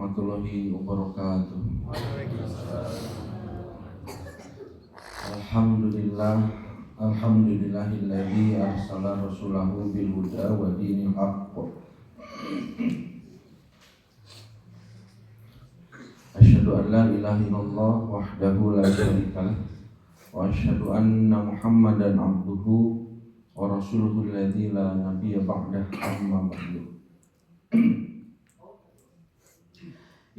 warahmatullahi wabarakatuh. Alhamdulillahilladzi arsala rasulahu bil huda wa dinil haqq. Asyhadu an la ilaha illallah wahdahu la syarika lah wa asyhadu anna Muhammadan abduhu wa rasuluhu alladzi la nabiyya ba'dah, amma ba'du.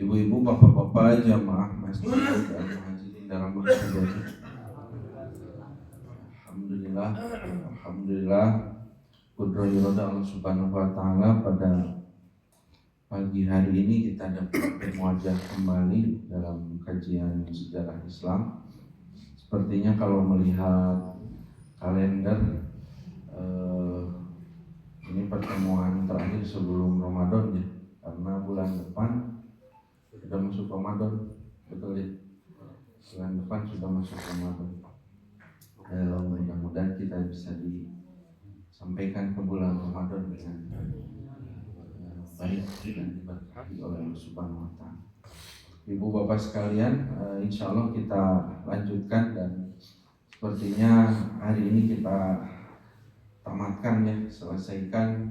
Ibu-ibu, bapak-bapak, jamaah masjid dan muhajirin dalam maksudnya. Alhamdulillah qudra irada Allah Subhanahu wa taala, pada pagi hari ini kita dapat bermuajah kembali dalam kajian sejarah Islam. Sepertinya kalau melihat kalender, ini pertemuan terakhir sebelum Ramadan ya, karena bulan depan sudah masuk Ramadan, betul ya? Bulan depan sudah masuk Ramadan. Mudah-mudahan kita bisa disampaikan ke bulan Ramadan dengan baik dan diberkahi oleh Allah Subhanahu wa taala. Ibu bapak sekalian, insya Allah kita lanjutkan, dan sepertinya hari ini kita tamatkan ya, selesaikan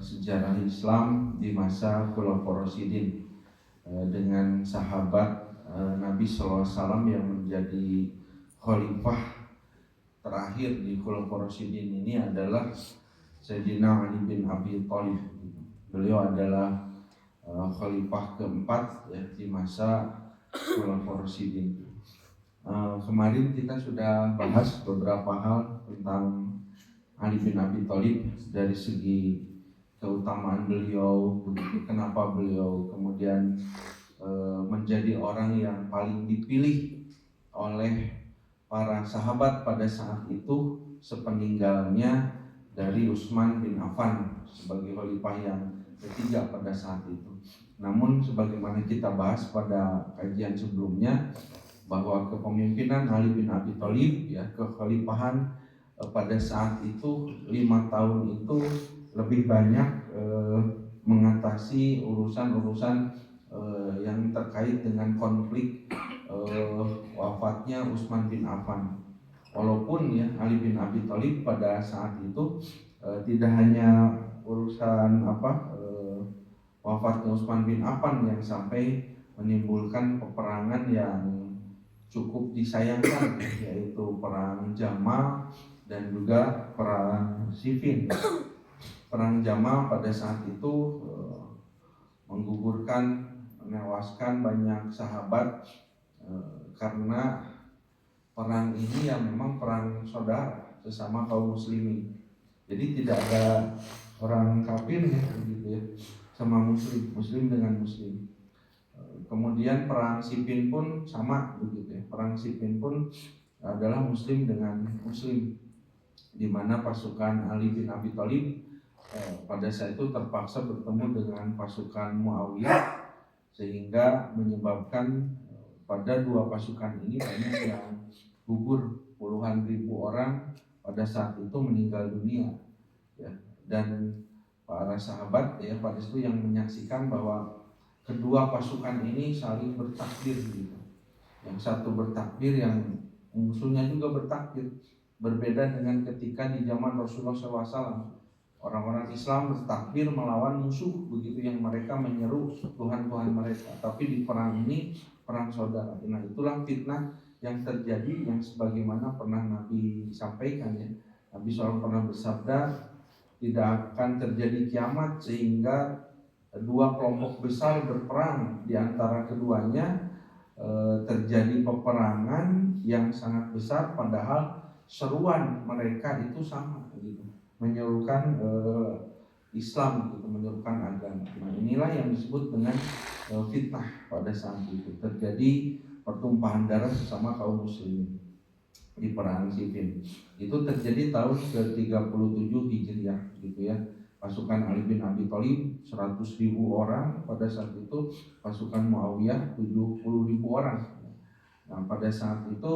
sejarah Islam di masa Khulafaur Rasyidin dengan sahabat Nabi SAW yang menjadi khalifah terakhir di Khulafaur Rasyidin ini adalah Sayyidina Ali bin Abi Thalib. Beliau adalah khalifah keempat ya, di masa Khulafaur Rasyidin. Kemarin kita sudah bahas beberapa hal tentang Ali bin Abi Thalib dari segi keutamaan beliau, kenapa beliau kemudian menjadi orang yang paling dipilih oleh para sahabat pada saat itu sepeninggalnya dari Utsman bin Affan sebagai khalifah yang ketiga pada saat itu. Namun sebagaimana kita bahas pada kajian sebelumnya, bahwa kepemimpinan Ali bin Abi Thalib ya, kekhalifahan pada saat itu 5 tahun itu lebih banyak mengatasi urusan-urusan yang terkait dengan konflik wafatnya Utsman bin Affan. Walaupun ya Ali bin Abi Thalib pada saat itu tidak hanya urusan wafatnya Utsman bin Affan yang sampai menimbulkan peperangan yang cukup disayangkan, yaitu perang Jamal dan juga perang Siffin. Perang Jamal pada saat itu menewaskan banyak sahabat karena perang ini yang memang perang saudara sesama kaum muslimin. Jadi tidak ada orang kafir ya, begitu ya, sama muslim dengan muslim. Kemudian perang Siffin pun sama begitu ya. Perang Siffin pun adalah muslim dengan muslim, di mana pasukan Ali bin Abi Thalib pada saat itu terpaksa bertemu dengan pasukan Muawiyah, sehingga menyebabkan pada dua pasukan ini banyak yang gugur, puluhan ribu orang pada saat itu meninggal dunia ya. Dan para sahabat ya pada itu yang menyaksikan bahwa kedua pasukan ini saling bertakbir gitu. Yang satu bertakbir, yang musuhnya juga bertakbir. Berbeda dengan ketika di zaman Rasulullah SAW, orang-orang Islam bertakbir melawan musuh begitu, yang mereka menyeru Tuhan-Tuhan mereka. Tapi di perang ini perang saudara. Nah, itulah fitnah yang terjadi, yang sebagaimana pernah Nabi sampaikan ya. Nabi SAW pernah bersabda, tidak akan terjadi kiamat sehingga dua kelompok besar berperang, di antara keduanya terjadi peperangan yang sangat besar, padahal seruan mereka itu sama gitu, menyerukan Islam gitu, menyerukan agama. Nah, inilah yang disebut dengan fitnah. Pada saat itu terjadi pertumpahan darah sesama kaum muslimin di perang Siffin. Itu terjadi tahun ke-37 Hijriah gitu ya. Pasukan Ali bin Abi Thalib 100.000 orang, pada saat itu pasukan Muawiyah 70.000 orang. Nah, pada saat itu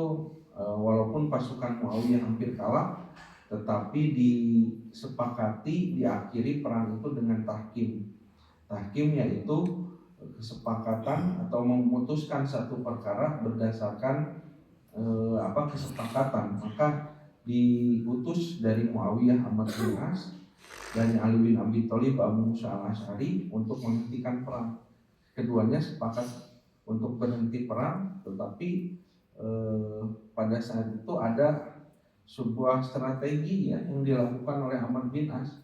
walaupun pasukan Muawiyah hampir kalah, tetapi disepakati diakhiri perang itu dengan tahkim. Tahkim yaitu kesepakatan atau memutuskan satu perkara berdasarkan kesepakatan, maka diutus dari Muawiyah Amr bin As, dari Ali bin Abi Thalib, Abu Musa al-Asy'ari untuk menghentikan perang. Keduanya sepakat untuk berhenti perang, tetapi pada saat itu ada sebuah strategi ya yang dilakukan oleh Amr bin As.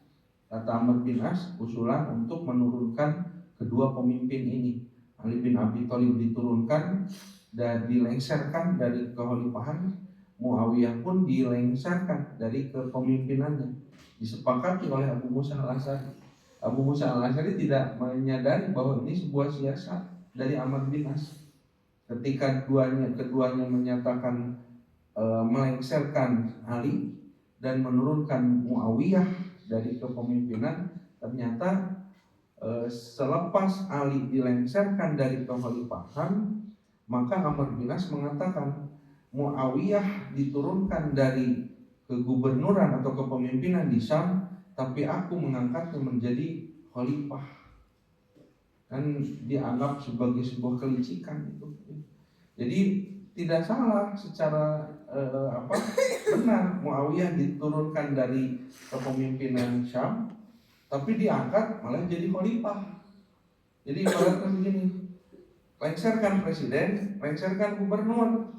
Kata Amr bin As, usulan untuk menurunkan kedua pemimpin ini. Ali bin Abi Thalib diturunkan dan dilengserkan dari kekhalifahan, Muawiyah pun dilengserkan dari kepemimpinannya. Disepakati oleh Abu Musa al-Asy'ari. Abu Musa al-Asy'ari tidak menyadari bahwa ini sebuah siasat dari Amr bin As. Ketika keduanya menyatakan melengserkan Ali dan menurunkan Muawiyah dari kepemimpinan, ternyata selepas Ali dilengserkan dari kekhalifahan, maka Amr bin As mengatakan Muawiyah diturunkan dari kegubernuran atau kepemimpinan di Syam, tapi aku mengangkatnya menjadi khalifah. Dan dianggap sebagai sebuah kelicikan itu. Jadi tidak salah secara benar Muawiyah diturunkan dari kepemimpinan Syam, tapi diangkat malah jadi khalifah. Jadi ibaratnya begini, lengserkan presiden, lengserkan gubernur.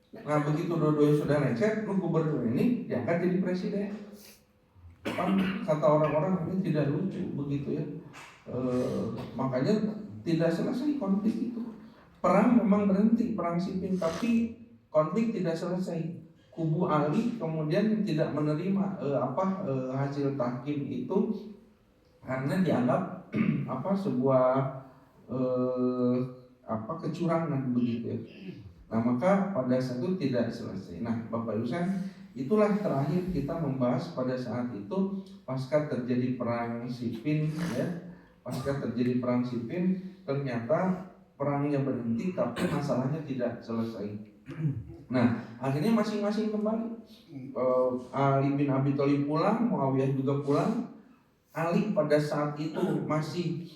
Nah begitu dua-duanya sudah lengser, gubernur ini diangkat jadi presiden. Kan kata orang-orang ini tidak lucu begitu ya. Makanya tidak selesai konflik itu. Perang memang berhenti, perang sipil, tapi konflik tidak selesai. Kubu Ali kemudian tidak menerima hasil tahkim itu karena dianggap sebuah kecurangan begitu ya. Nah maka pada saat itu tidak selesai. Nah Bapak Ibu itulah terakhir kita membahas pada saat itu pasca terjadi perang Siffin ya. Pasca terjadi perang Siffin, ternyata perangnya berhenti tapi masalahnya tidak selesai. Nah akhirnya masing-masing kembali. Ali bin Abi Thalib pulang, Muawiyah juga pulang. Ali pada saat itu masih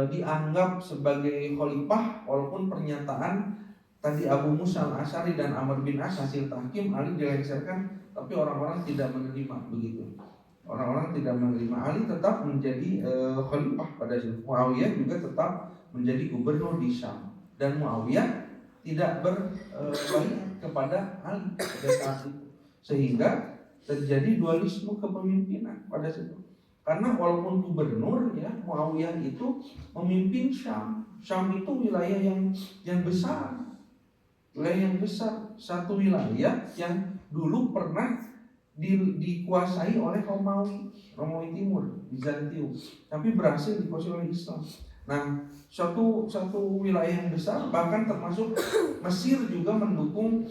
dianggap sebagai khalifah, walaupun pernyataan tadi Abu Musa al-Asy'ari dan Amr bin As hasil tahkim Ali dilengserkan, tapi orang-orang tidak menerima begitu. Orang-orang tidak menerima. Ali tetap menjadi khalifah pada saat itu. Muawiyah juga tetap menjadi gubernur di Syam, dan Muawiyah tidak berbalik kepada Ali pada saat itu, sehingga terjadi dualisme kepemimpinan pada saat itu. Karena walaupun gubernur ya, Muawiyah itu memimpin Syam. Syam itu wilayah yang besar. Wilayah yang besar, satu wilayah yang dulu pernah dikuasai oleh Romawi Timur, Bizantium, tapi berhasil dikuasai oleh Islam. Nah, suatu wilayah yang besar, bahkan termasuk Mesir juga mendukung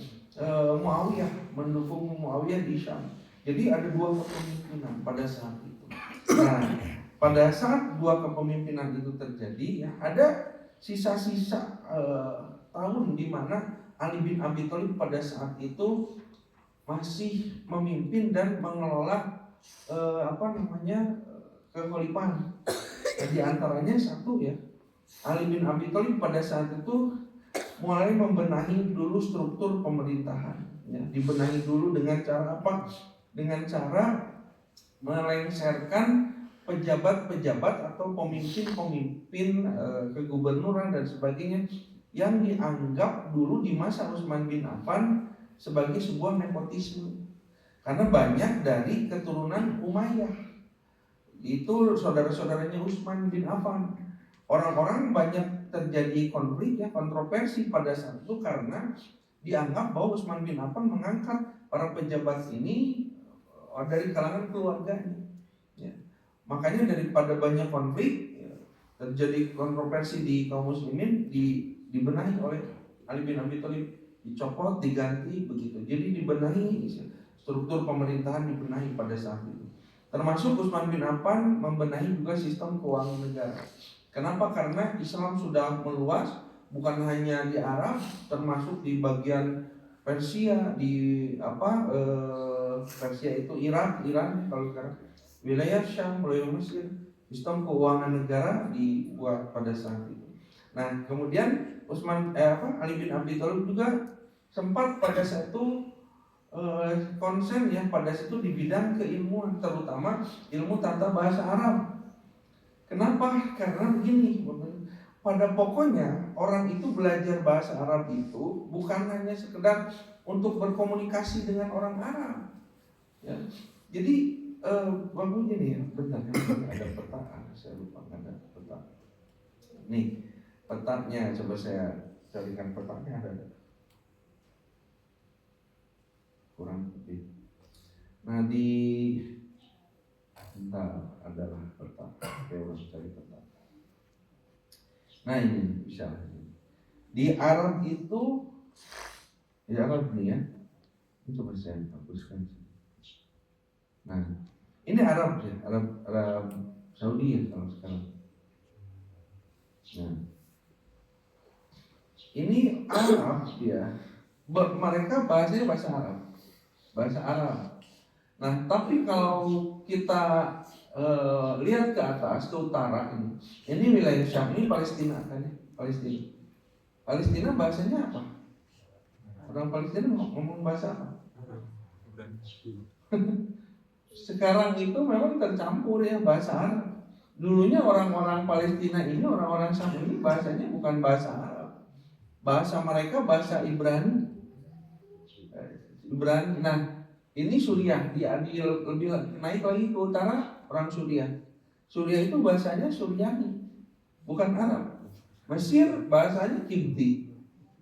Muawiyah di Syam. Jadi ada dua kepemimpinan pada saat itu. Nah, pada saat dua kepemimpinan itu terjadi, ya, ada sisa-sisa tahun di mana Ali bin Abi Thalib pada saat itu masih memimpin dan mengelola kekhalifahan. Di antaranya satu ya, Ali bin Abi Thalib pada saat itu mulai membenahi dulu struktur pemerintahan. Ya, dibenahi dulu dengan cara apa? Dengan cara melengserkan pejabat-pejabat atau pemimpin-pemimpin kegubernuran dan sebagainya yang dianggap dulu di masa Utsman bin Affan sebagai sebuah nepotisme. Karena banyak dari keturunan Umayyah, itu saudara-saudaranya Utsman bin Affan. Orang-orang banyak terjadi konflik ya, kontroversi pada saat itu karena dianggap bahwa Utsman bin Affan mengangkat para pejabat ini dari kalangan keluarganya. Ya. Makanya daripada banyak konflik ya, terjadi kontroversi di kaum muslimin, dibenahi oleh Ali bin Abi Thalib, dicopot, diganti begitu. Jadi dibenahi, struktur pemerintahan dibenahi pada saat itu. Termasuk Utsman bin Affan membenahi juga sistem keuangan negara. Kenapa? Karena Islam sudah meluas, bukan hanya di Arab, termasuk di bagian Persia, Persia itu Iran kalau sekarang, wilayah Syam, wilayah Mesir. Sistem keuangan negara dibuat pada saat itu. Nah, kemudian Ali bin Abi Thalib juga sempat pada satu konsen ya pada situ di bidang keilmuan, terutama ilmu tata bahasa Arab. Kenapa? Karena begini, pada pokoknya orang itu belajar bahasa Arab itu bukan hanya sekedar untuk berkomunikasi dengan orang Arab. Ya. Jadi bagus gini ya, bentar ada peta, saya lupa ada peta. Nih petanya, coba saya carikan petanya ada. Kurang lebih. Nah bentar adalah peta. Oke, harus cari peta. Nah ini bisa. Di Arab itu, di Arab nih ya. Ini coba saya hapuskan. Nah, ini Arab ya, Arab Saudi ya kalau sekarang. Nah, ini Arab ya. Mereka bahasanya bahasa Arab. Nah, tapi kalau kita lihat ke atas, ke utara ini wilayah Syam, ini Palestina kan ya, Palestina bahasanya apa? Orang Palestina ngomong bahasa apa? Sekarang itu memang tercampur ya bahasa Arab. Dulunya orang-orang Palestina ini, orang-orang Syam ini bahasanya bukan bahasa Arab. Bahasa mereka bahasa Ibrani. Nah, ini Suriah, dia lebih naik lagi ke utara, orang Suriah. Suriah itu bahasanya Suryani, bukan Arab. Mesir bahasanya Kibti,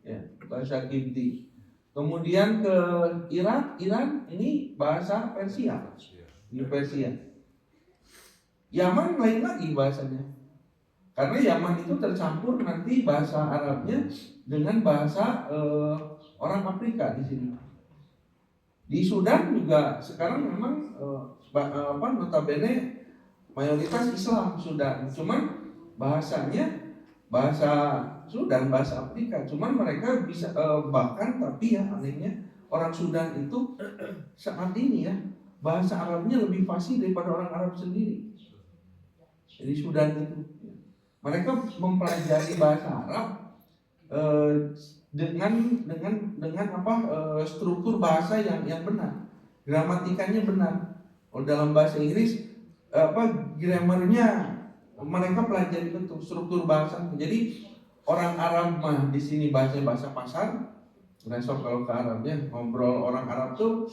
ya, bahasa Kibti. Kemudian ke Iran ini bahasa Persia, di Persia. Yaman lain lagi bahasanya, karena Yaman itu tercampur nanti bahasa Arabnya dengan bahasa orang Afrika di sini. Di Sudan juga sekarang memang notabene mayoritas Islam Sudan, cuman bahasanya bahasa Sudan, bahasa Afrika, cuman mereka bisa bahkan tapi ya anehnya orang Sudan itu saat ini ya bahasa Arabnya lebih fasih daripada orang Arab sendiri. Jadi Sudan itu mereka mempelajari bahasa Arab dengan struktur bahasa yang benar, gramatikanya benar. Kalau dalam bahasa Inggris grammarnya mereka pelajari betul struktur bahasa. Jadi orang Arab mah di sini bahasa pasar. Besok kalau ke Arabnya ngobrol orang Arab tuh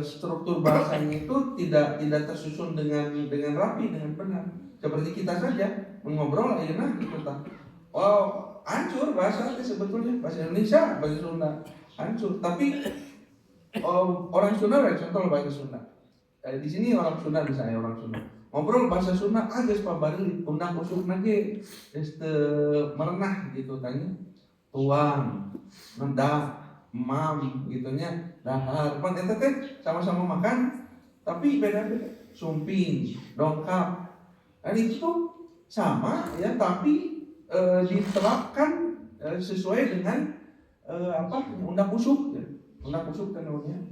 struktur bahasanya itu tidak tersusun dengan rapi, dengan benar. Seperti kita saja mengobrol ayeuna gitu. Hancur bahasa sebetulnya, bahasa Indonesia, bahasa Sunda hancur. Tapi orang Sunda contoh bahasa Sunda. Di sini orang Sunda misalnya orang Sunda ngobrol bahasa Sunda geus pabari undang usuk ge geus merenah gitu tanya. Tuang, mendak, mam gitunya, dahar. Pan eta teh sama-sama makan tapi beda-beda. Sumping, dongkap. Dan itu tuh sama ya tapi diterapkan sesuai dengan undang usuk ya. Undang usuk kan namanya.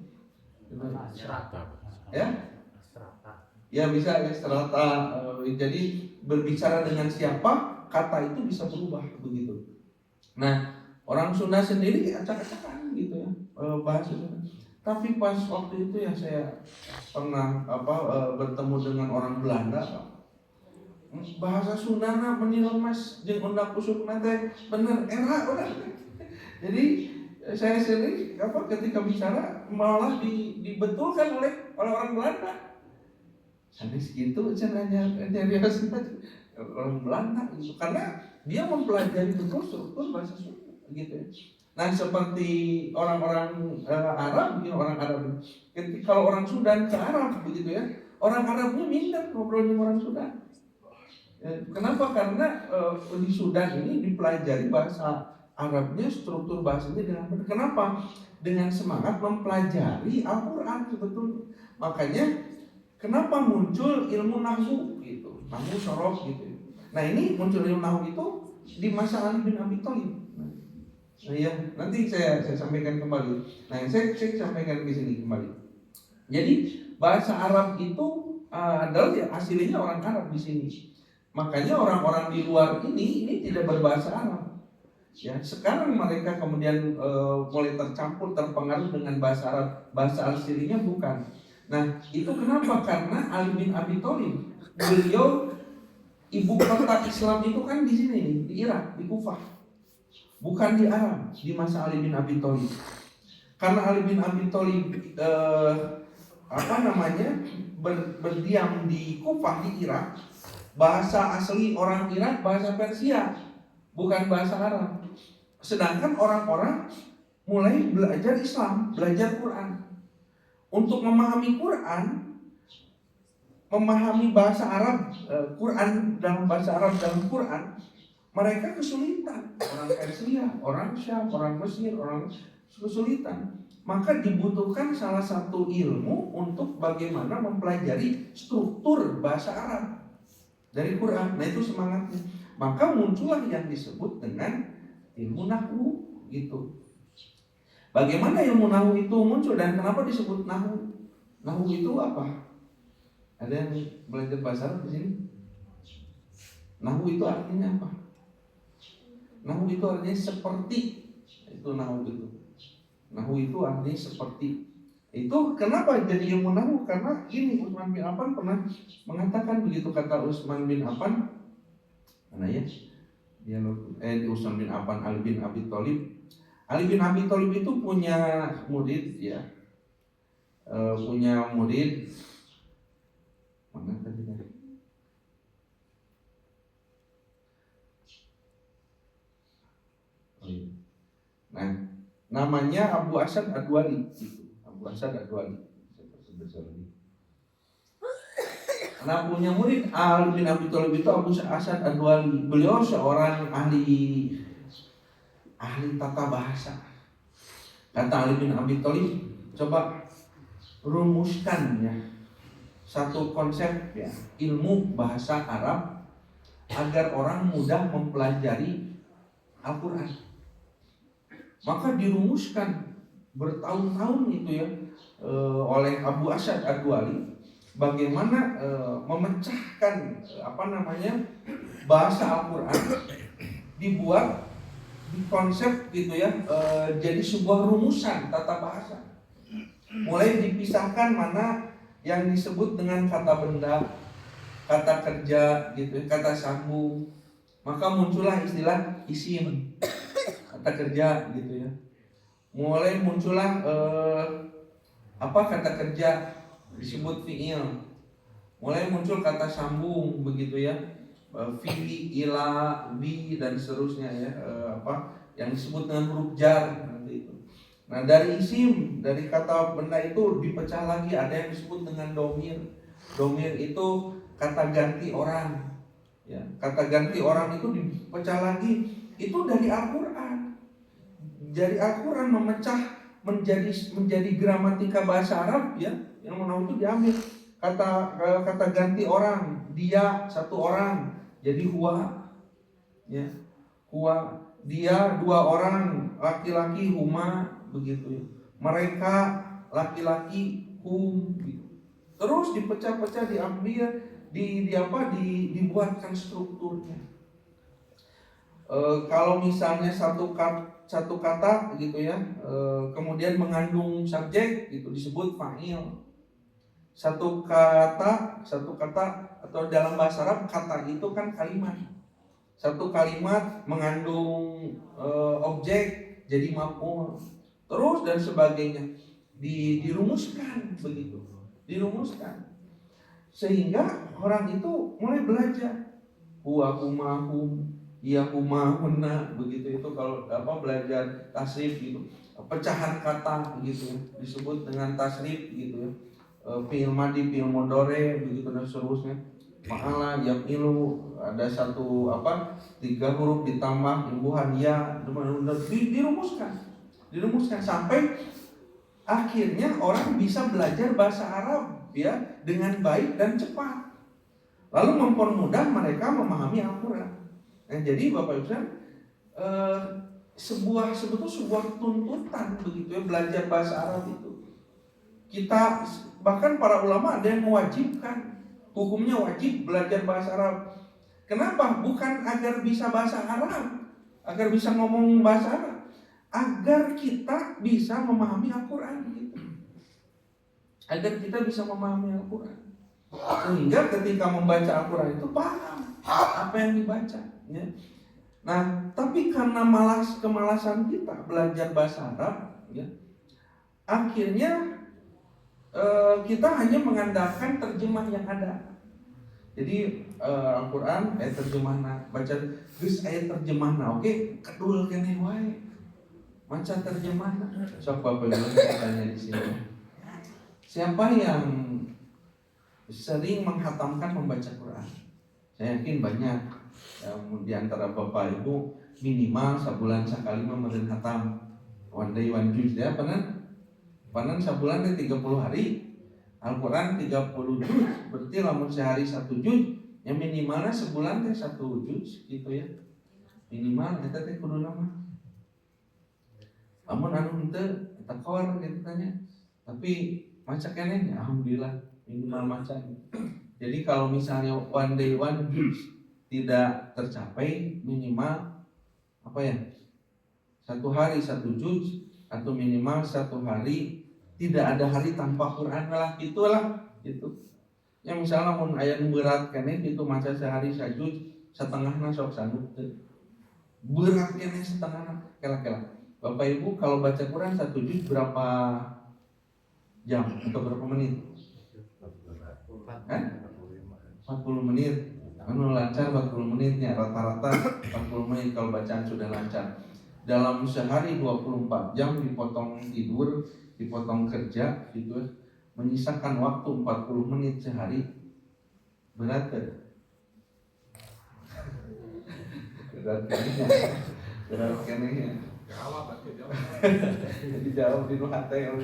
Ya bisa ya strata. Jadi berbicara dengan siapa kata itu bisa berubah begitu. Nah orang Sunda sendiri acak-acakan gitu ya bahasa Sunda. Tapi pas waktu itu ya saya pernah bertemu dengan orang Belanda. Bahasa Sundana menilemas jeung undang usuk nate bener era udah. Jadi saya sendiri ketika bicara malah dibetulkan oleh orang Belanda. Sanes gitu cenanya nyarios orang Belanda gitu karena dia mempelajari betul struktur bahasa Sunda gitu ya. Nah seperti orang-orang Arab gitu, orang Arab. Kalau orang Sudan ke Arab begitu ya, orang Arabnya minder ngobrol dengan orang Sudan. Kenapa? Karena di Sudan ini dipelajari bahasa Arabnya, struktur bahasanya dengan benar. Kenapa? Dengan semangat mempelajari Al-Quran sebetulnya. Makanya kenapa muncul ilmu nahwu gitu, nahwu sorof gitu. Nah ini muncul ilmu nahwu itu di masa Ali bin Abi Thalib. Nah ya nanti saya sampaikan kembali. Nah saya sampaikan di sini kembali. Jadi bahasa Arab itu adalah ya aslinya orang Arab di sini. Makanya orang-orang di luar ini tidak berbahasa Arab. Ya, sekarang mereka kemudian mulai tercampur, terpengaruh dengan bahasa Arab. Bahasa aslinya bukan. Nah, itu kenapa? Karena Ali bin Abi Thalib, beliau ibu kota Islam itu kan di sini nih, di Irak, di Kufah. Bukan di Arab, di masa Ali bin Abi Thalib. Karena Ali bin Abi Thalib berdiam di Kufah di Irak, bahasa asli orang Irak bahasa Persia, bukan bahasa Arab. Sedangkan orang-orang mulai belajar Islam, belajar Quran. Untuk memahami Quran, memahami bahasa Arab, Quran dalam bahasa Arab dalam Quran, mereka kesulitan. Orang Persia, orang Syam, orang Mesir, orang kesulitan. Maka dibutuhkan salah satu ilmu untuk bagaimana mempelajari struktur bahasa Arab dari Quran. Nah, itu semangatnya. Maka muncullah yang disebut dengan ilmu nahwu gitu. Bagaimana ilmu nahwu itu muncul dan kenapa disebut nahwu? Nahwu itu apa? Ada yang belajar bahasa Arab di sini? Nahwu itu artinya apa? Nahwu itu artinya seperti. Itu nahwu itu. Nahwu itu artinya seperti. Itu kenapa jadi ilmu nahwu? Karena ini Utsman bin Affan pernah mengatakan begitu, kata Utsman bin Affan. Mana ya? Dia Utsman bin Affan, Ali bin Abi Thalib. Ali bin Abi Thalib itu punya murid ya. Punya murid. Mana tadi? Oh iya. Nah, namanya Abu Asad Ad-Duali. Abu Asad Ad-Duali. Nah, punya murid Ali bin Abi Thalib itu Abu Asad Ad-Duali. Beliau seorang ahli tata bahasa. Kata Ali bin Abi Thalib, coba rumuskan ya satu konsep ya, ilmu bahasa Arab agar orang mudah mempelajari Al-Quran. Maka dirumuskan bertahun-tahun itu ya oleh Abu Asad Ad-Duali bagaimana memecahkan bahasa Al-Quran, dibuat di konsep gitu ya, jadi sebuah rumusan tata bahasa. Mulai dipisahkan mana yang disebut dengan kata benda, kata kerja gitu, kata sambung. Maka muncullah istilah isim, kata kerja gitu ya. Mulai muncullah kata kerja disebut fi'il. Mulai muncul kata sambung begitu ya, fi, ila, bi dan seterusnya ya, yang disebut dengan huruf jar nanti itu. Nah, dari isim, dari kata benda itu dipecah lagi, ada yang disebut dengan domir. Domir itu kata ganti orang. Ya, kata ganti orang itu dipecah lagi, itu dari Al-Quran. Dari Al-Quran memecah menjadi gramatika bahasa Arab ya, yang mana itu diambil kata ganti orang, dia satu orang jadi huwa ya, huwa, dia dua orang laki-laki, huma begitu ya, mereka laki-laki, hum gitu. Terus dipecah-pecah, diambil, dibuatkan strukturnya. Kalau misalnya satu kata gitu ya, kemudian mengandung subjek gitu disebut fa'il. Satu kata atau dalam bahasa Arab kata itu kan kalimat. Satu kalimat mengandung objek jadi maf'ul. Terus dan sebagainya dirumuskan begitu. Dirumuskan. Sehingga orang itu mulai belajar huwa, huma, hum, iya, huma, hunna begitu. Itu kalau belajar tasrif gitu. Pecahan kata gitu disebut dengan tasrif gitu ya. Fi'il madi, fi'il mudhari begitu dan seterusnya. Ma'ala, yaqilu, ada satu 3 huruf ditambah imbuhan ya, dirumuskan sampai akhirnya orang bisa belajar bahasa Arab ya dengan baik dan cepat. Lalu mempermudah mereka memahami Al-Quran. Nah, jadi Bapak Ibu sebetulnya sebuah tuntutan begitu ya, belajar bahasa Arab itu. Kita bahkan para ulama ada yang mewajibkan, hukumnya wajib belajar bahasa Arab. Kenapa? Bukan agar bisa bahasa Arab, agar bisa ngomong bahasa Arab, agar kita bisa memahami Al-Quran gitu. Agar kita bisa memahami Al-Quran, sehingga ketika membaca Al-Quran itu paham apa yang dibaca ya. Nah, tapi karena kemalasan kita belajar bahasa Arab ya, akhirnya kita hanya mengandalkan terjemah yang ada. Jadi Al-Quran ayat terjemahna, baca geus ayat terjemahna, oke, kedul keneh wae maca terjemahna. Sok Bapak Ibu tanya di sini, siapa yang sering menghatamkan membaca Quran? Saya yakin banyak. Di antara Bapak Ibu minimal sebulan sekali memberi hatam. One day one juz ya, panan sebulan 30 hari. Al-Quran 30 juz, berarti lamun sehari 1 juz, yang minimalnya sebulan teh 1 juz gitu ya. Minimal eta teh kudu nama. Lamun anu henteu tekor gitu tanya. Tapi maca keneh alhamdulillah minimal maca. Jadi kalau misalnya one day one juz tidak tercapai, minimal apa ya? 1 hari 1 juz, atau minimal 1 hari tidak ada hari tanpa Quran lah, gitulah gitu. Ya misalnya mun aya nu berat keneh itu maca sehari sajuz, setengahna sok sanggup teu. Berat keneh setengahna kela-kela. Bapak Ibu kalau baca Quran 1 juz berapa jam atau berapa menit? 40 menit. Anu lancar 40 menitnya, rata-rata 40 menit kalau bacaan sudah lancar. Dalam sehari 24 jam dipotong tidur, dipotong kerja gitu, menyisakan waktu 40 menit sehari. Berat kan? Berat kayaknya. Berat kayaknya. Jadi jawab di nu hate ya.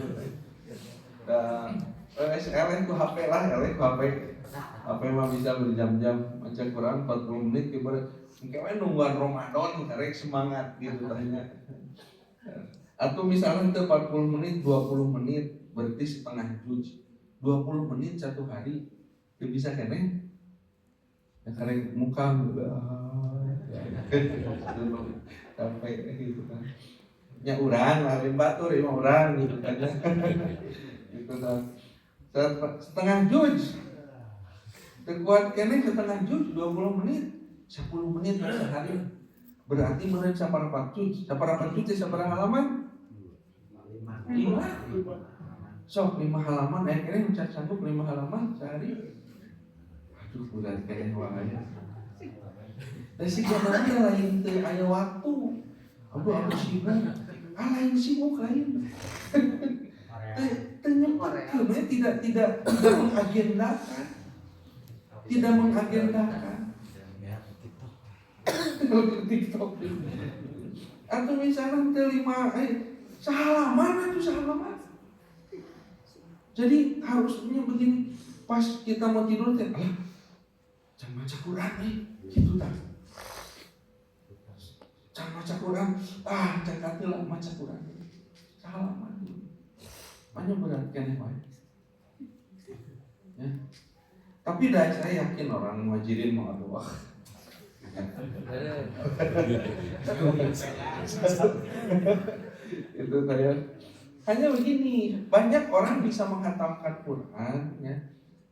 SL itu HP lah, LE HP. HP mah bisa berjam-jam baca Quran 40 menit ibarat mungkin nungguan Ramadan karek semangat gitu tanya. Atau misalnya itu 40 menit 20 menit berarti setengah juz. 20 menit 1 hari. Itu bisa keneh. Ya karek muka sampai gitu kan. Ya urang lah batur 5 orang gitu kan. Gitu kan. Setengah juz. Terkuat keneh setengah juz 20 menit 10 menit sehari. Berarti meureun saparapat juz. Saparapat juz teh sabaraha halaman? 5. Sok 5 halaman aya keneh mencari sanggup 5 halaman sehari. Aduh berat keneh wae. Da siga namanya lain teu aya waktu. Aku sibuk. Lain sibuk lain. Ternyempatkeun tidak mengagendakan. Tidak mengagendakan. TikTok. Atau misalnya terima sehalaman itu sehalaman. Jadi harusnya begini, pas kita mau tidur teh, jangan baca Quran gitu tak. Jangan baca Quran, jangan lah baca Quran. Sehalaman. Banyak berat kan ya. Tapi saya yakin orang muhajirin mau doa. Itu saya hanya begini, banyak orang bisa menghatamkan Quran ya,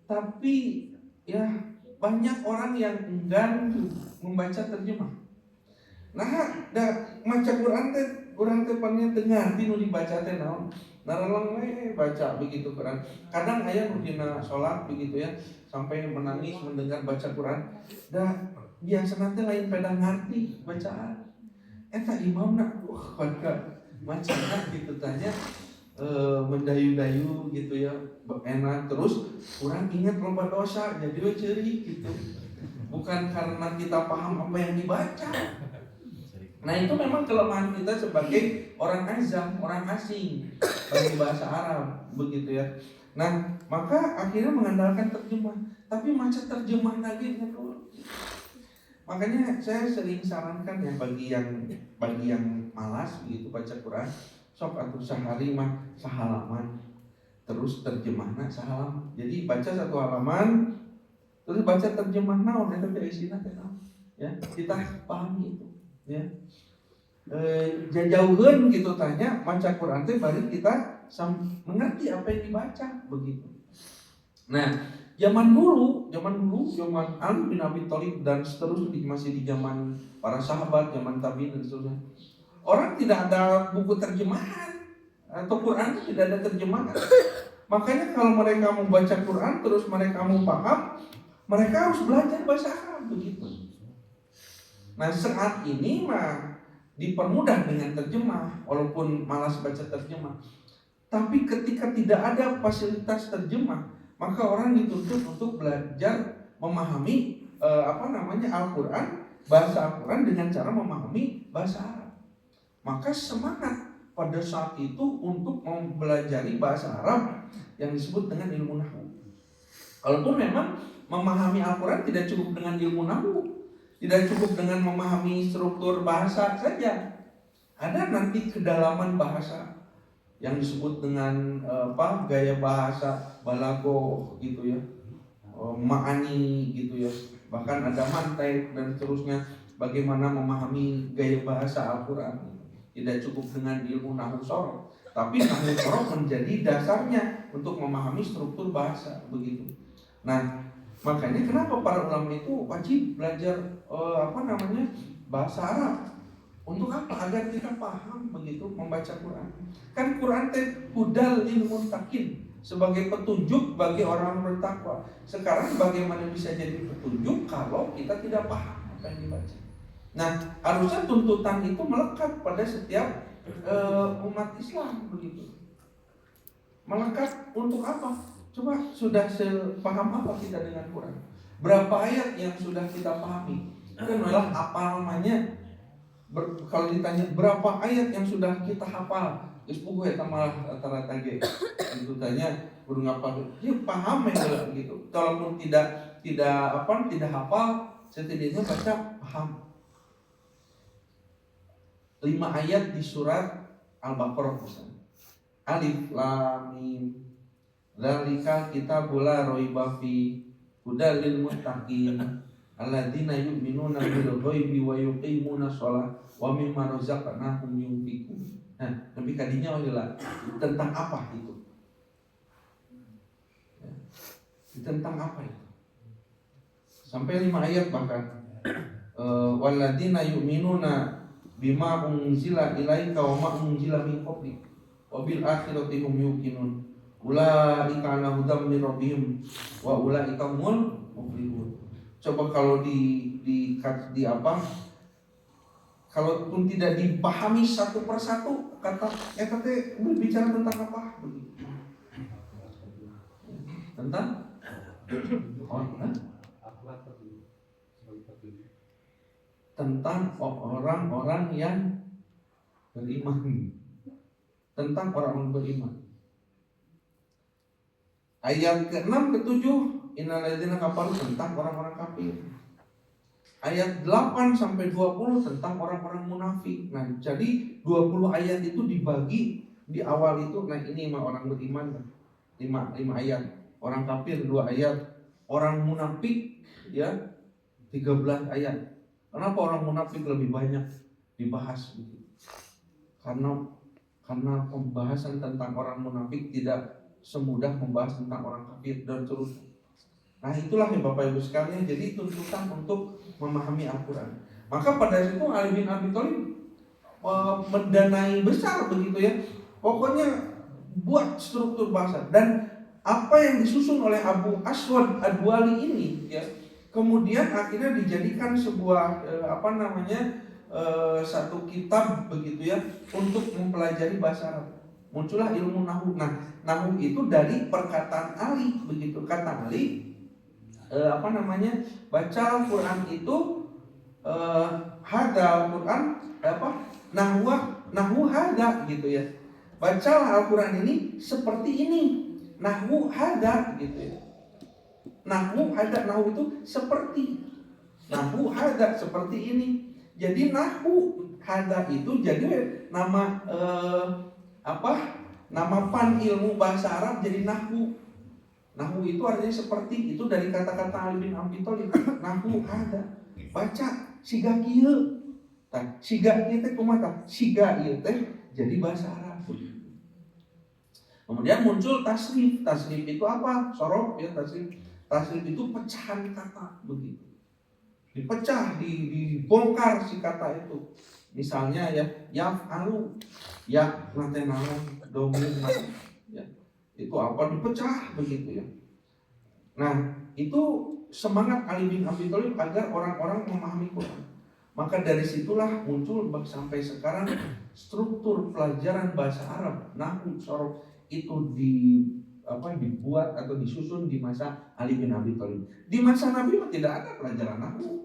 tapi ya banyak orang yang enggan membaca terjemah. Nah, maca Quran teh urang teh pannya teu ngarti nu dibaca teh naon. Narang we baca begitu Quran. Kadang aya nu dina salat begitu ya, sampai menangis mendengar baca Quran. Biasana teh lain pada ngarti bacaan. Eta imamna pada macana gitu tanya mendayu-dayu gitu ya, enak terus kurang ingat loba dosa jadi we ceurik gitu. Bukan karena kita paham apa yang dibaca. Nah itu memang kelemahan kita sebagai orang azam, orang asing bagi bahasa Arab begitu ya. Nah maka akhirnya mengandalkan terjemah, tapi maca terjemah lagi dulu. Makanya saya sering sarankan ya bagi yang malas begitu baca Quran, sok atuh sehari mah sahalaman, terus terjemahna sahalaman. Jadi baca 1 halaman, Terus baca terjemah naon eta teh isina teh naon. Ya, kita pahami itu, ya. Jauheun gitu tanya maca Quran teh bari kita mengerti apa yang dibaca begitu. Nah, zaman Ali bin Abi Thalib dan seterusnya masih di zaman para sahabat, zaman tabi'in dan seterusnya. Orang tidak ada buku terjemahan atau Quran tidak ada terjemahan. Makanya kalau mereka mau baca Quran terus mereka mau paham, mereka harus belajar bahasa Arab begitu. Nah, saat ini mah dipermudah dengan terjemah, walaupun malas baca terjemah. Tapi ketika tidak ada fasilitas terjemah, maka orang dituntut untuk belajar memahami Al-Quran, bahasa Al-Quran dengan cara memahami bahasa Arab. Maka semangat pada saat itu untuk mempelajari bahasa Arab yang disebut dengan ilmu nahwu. Walaupun memang memahami Al-Quran tidak cukup dengan ilmu nahwu, tidak cukup dengan memahami struktur bahasa saja. Ada nanti kedalaman bahasa yang disebut dengan gaya bahasa, balagoh gitu ya, ma'ani gitu ya, bahkan ada mantek dan seterusnya. Bagaimana memahami gaya bahasa Al-Quran, tidak cukup dengan ilmu nahwu sorok, tapi nahwu sorok menjadi dasarnya untuk memahami struktur bahasa begitu. Nah, makanya kenapa para ulama itu wajib belajar bahasa Arab. Untuk apa? Agar kita paham begitu membaca Quran. Kan Quran teh hudal lil muttaqin, sebagai petunjuk bagi orang bertakwa. Sekarang bagaimana bisa jadi petunjuk kalau kita tidak paham apa yang dibaca? Nah, harusnya tuntutan itu melekat pada setiap umat Islam begitu. Melekat untuk apa? Coba sudah sepaham apa kita dengan Quran? Berapa ayat yang sudah kita pahami? Itu adalah apalnya. Kalau ditanya berapa ayat yang sudah kita hafal, geus puguh eta malah rata-rata ge. Itu tanya kudu ngapal. Ya paham ya gitu. Walaupun tidak hafal, setidaknya baca paham. 5 ayat di surat Al-Baqarah misalnya. Alif Lam Mim. Dzalika kitabul la raiba fi hudal lil muttaqin alladzina yu'minuna bil ghaibi wa yuqimuna shalah wa mimma razaqnahum yunfiqun. Nah, Nabi kadinya adalah tentang apa itu? Tentang apa itu? Sampai 5 ayat bahkan. Walladzina yu'minuna bima unzila ilaika wa ma unzila min qablik wa bil akhirati hum yuqinun ulaika ala hudam min rabbihim wa ulaika humul muflihun. Coba kalau di apa? Kalaupun tidak dipahami satu persatu kata teh berbicara tentang apa begitu? Tentang tentang orang-orang yang beriman. Tentang orang-orang beriman. Ayat ke-6 ke-7 innal ladzina kafaru tentang orang-orang kafir. Ayat 8 sampai 20 tentang orang-orang munafik. Nah, jadi 20 ayat itu dibagi di awal itu. Nah, ini mah orang beriman 5 ayat. Orang kafir 2 ayat. Orang munafik ya 13 ayat. Kenapa orang munafik lebih banyak dibahas gitu? Karena pembahasan tentang orang munafik tidak semudah membahas tentang orang kafir dan seterusnya. Nah, itulah ya Bapak Ibu sekalian, jadi tuntutan untuk memahami Al-Quran. Maka pada situ Ali bin Abi Thalib mendanai besar begitu ya. Pokoknya buat struktur bahasa, dan apa yang disusun oleh Abu Aswad Ad-Duali ini ya, kemudian akhirnya dijadikan sebuah satu kitab begitu ya untuk mempelajari bahasa Arab. Muncullah ilmu nahwu. Nah, nahwu itu dari perkataan Ali begitu. Kata Ali baca Al-Quran itu hada Al-Quran nahwu hada gitu ya. Bacalah Al-Quran ini seperti ini. Nahwu hada gitu ya. Nahwu hada, nahwu itu seperti. Nahwu hada seperti ini. Jadi nahwu hada itu jadi nama fan ilmu bahasa Arab jadi nahwu. Nahu itu artinya seperti, itu dari kata-kata Ali bin Abi Thalib. Nahu ada, baca siga kieu. Tah, siga kieu teh kumaha? Siga ieu teh jadi bahasa Arab. Kemudian muncul tasrif. Tasrif itu apa? Sorok ya tasrif. Tasrif itu pecahan kata begitu. Dipecah, dibongkar si kata itu. Misalnya ya, yaf'alu, ya nanti naon, domin ya. Itu apa dipecah begitu ya. Nah, itu semangat Ali bin Abi Thalib agar orang-orang memahami Quran. Maka dari situlah muncul sampai sekarang struktur pelajaran bahasa Arab, nahwu, sorof itu dibuat atau disusun di masa Ali bin Abi Thalib. Di masa Nabi tidak ada pelajaran nahwu.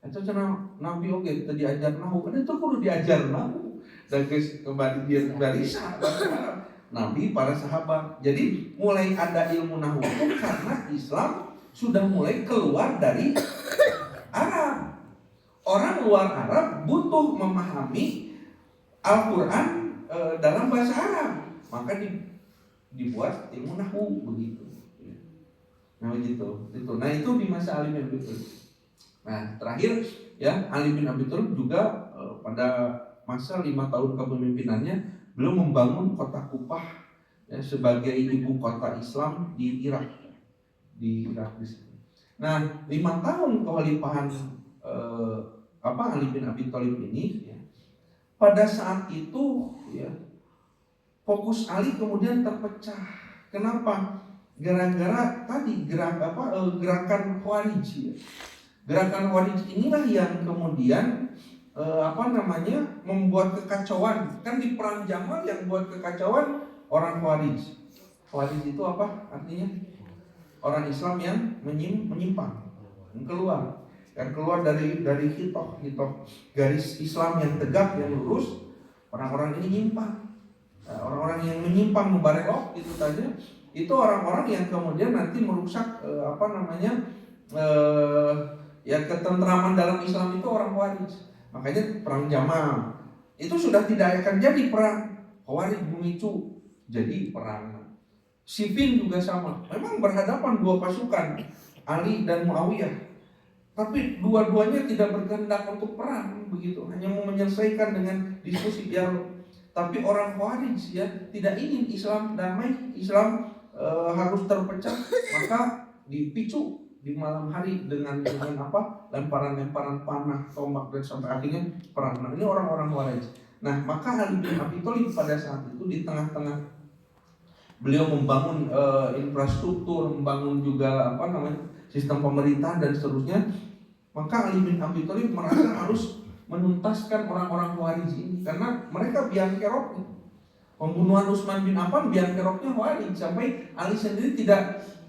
Itu cenah Nabi oke teu diajar nahwu, kan itu kudu diajar nahwu. Dan kembali dia barisa bahasa Arab. Nabi, para sahabat. Jadi mulai ada ilmu nahwu itu karena Islam sudah mulai keluar dari Arab. Orang luar Arab butuh memahami Al-Quran dalam bahasa Arab, maka dibuat ilmu nahwu begitu. Nah begitu. Nah itu di masa Ali bin Abi Thalib. Nah terakhir ya, Ali bin Abi Thalib juga pada masa 5 tahun kepemimpinannya belum membangun kota Kufah ya, sebagai ibu kota Islam di Irak, di sini. Nah, 5 tahun kekhalifahan Ali bin Abi Thalib ini, ya, pada saat itu ya, fokus Ali kemudian terpecah. Kenapa? Gara-gara tadi gerakan Khawarij. Ya. Gerakan Khawarij inilah yang kemudian membuat kekacauan. Kan di perang Jamal yang buat kekacauan orang Khawarij. Khawarij itu apa artinya? Orang Islam yang menyimpang, yang keluar dari hitoh garis Islam yang tegak, yang lurus. Orang-orang ini nyimpang. Nah, orang-orang yang menyimpang membarelok itu saja. Itu orang-orang yang kemudian nanti merusak ketentraman dalam Islam itu orang Khawarij. Makanya perang Jamal itu sudah tidak akan jadi perang Khawarij memicu jadi perang. Siffin juga sama. Memang berhadapan dua pasukan, Ali dan Muawiyah. Tapi dua-duanya tidak berkehendak untuk perang begitu, hanya mau menyelesaikan dengan diskusi dialog. Tapi orang Khawarij ya tidak ingin Islam damai, Islam harus terpecah, maka dipicu di malam hari dengan lemparan-lemparan panah, tombak, dan sampai akhirnya perang. Nah, ini orang-orang Khawarij. Nah, maka Ali bin Abi Thalib pada saat itu di tengah-tengah beliau membangun infrastruktur, membangun juga sistem pemerintahan dan seterusnya. Maka Ali bin Abi Thalib merasa harus menuntaskan orang-orang Khawarij ini karena mereka biang keroknya. Pembunuhan Utsman bin Affan biang keroknya Khawarij, sampai Ali sendiri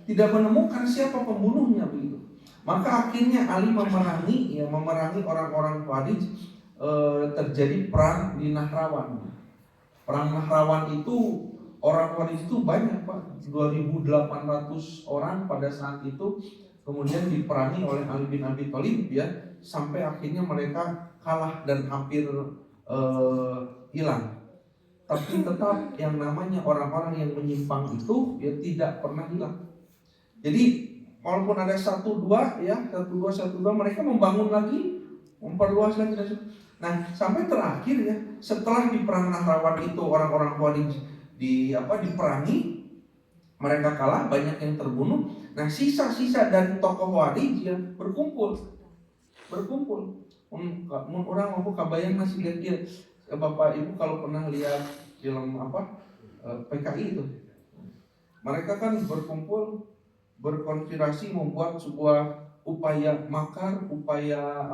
tidak menemukan siapa pembunuhnya begitu. Maka akhirnya Ali memerangi orang-orang Khawarij. Terjadi perang di Nahrawan. Perang Nahrawan itu orang Khawarij itu banyak Pak, 2.800 orang pada saat itu. Kemudian diperangi oleh Ali bin Abi Thalib ya, sampai akhirnya mereka kalah dan hampir hilang. Tapi tetap yang namanya orang-orang yang menyimpang itu ya tidak pernah hilang. Jadi walaupun ada 1-2 mereka membangun lagi, memperluas lagi. Nah sampai terakhir ya, setelah di perang Nahrawan itu orang-orang Khawarij diperangi, mereka kalah, banyak yang terbunuh. Nah sisa-sisa dari tokoh Khawarij ya berkumpul. Orang mau kabayang masih lihat dia. Bapak Ibu kalau pernah lihat film PKI itu, mereka kan berkumpul, berkonspirasi membuat sebuah upaya makar, upaya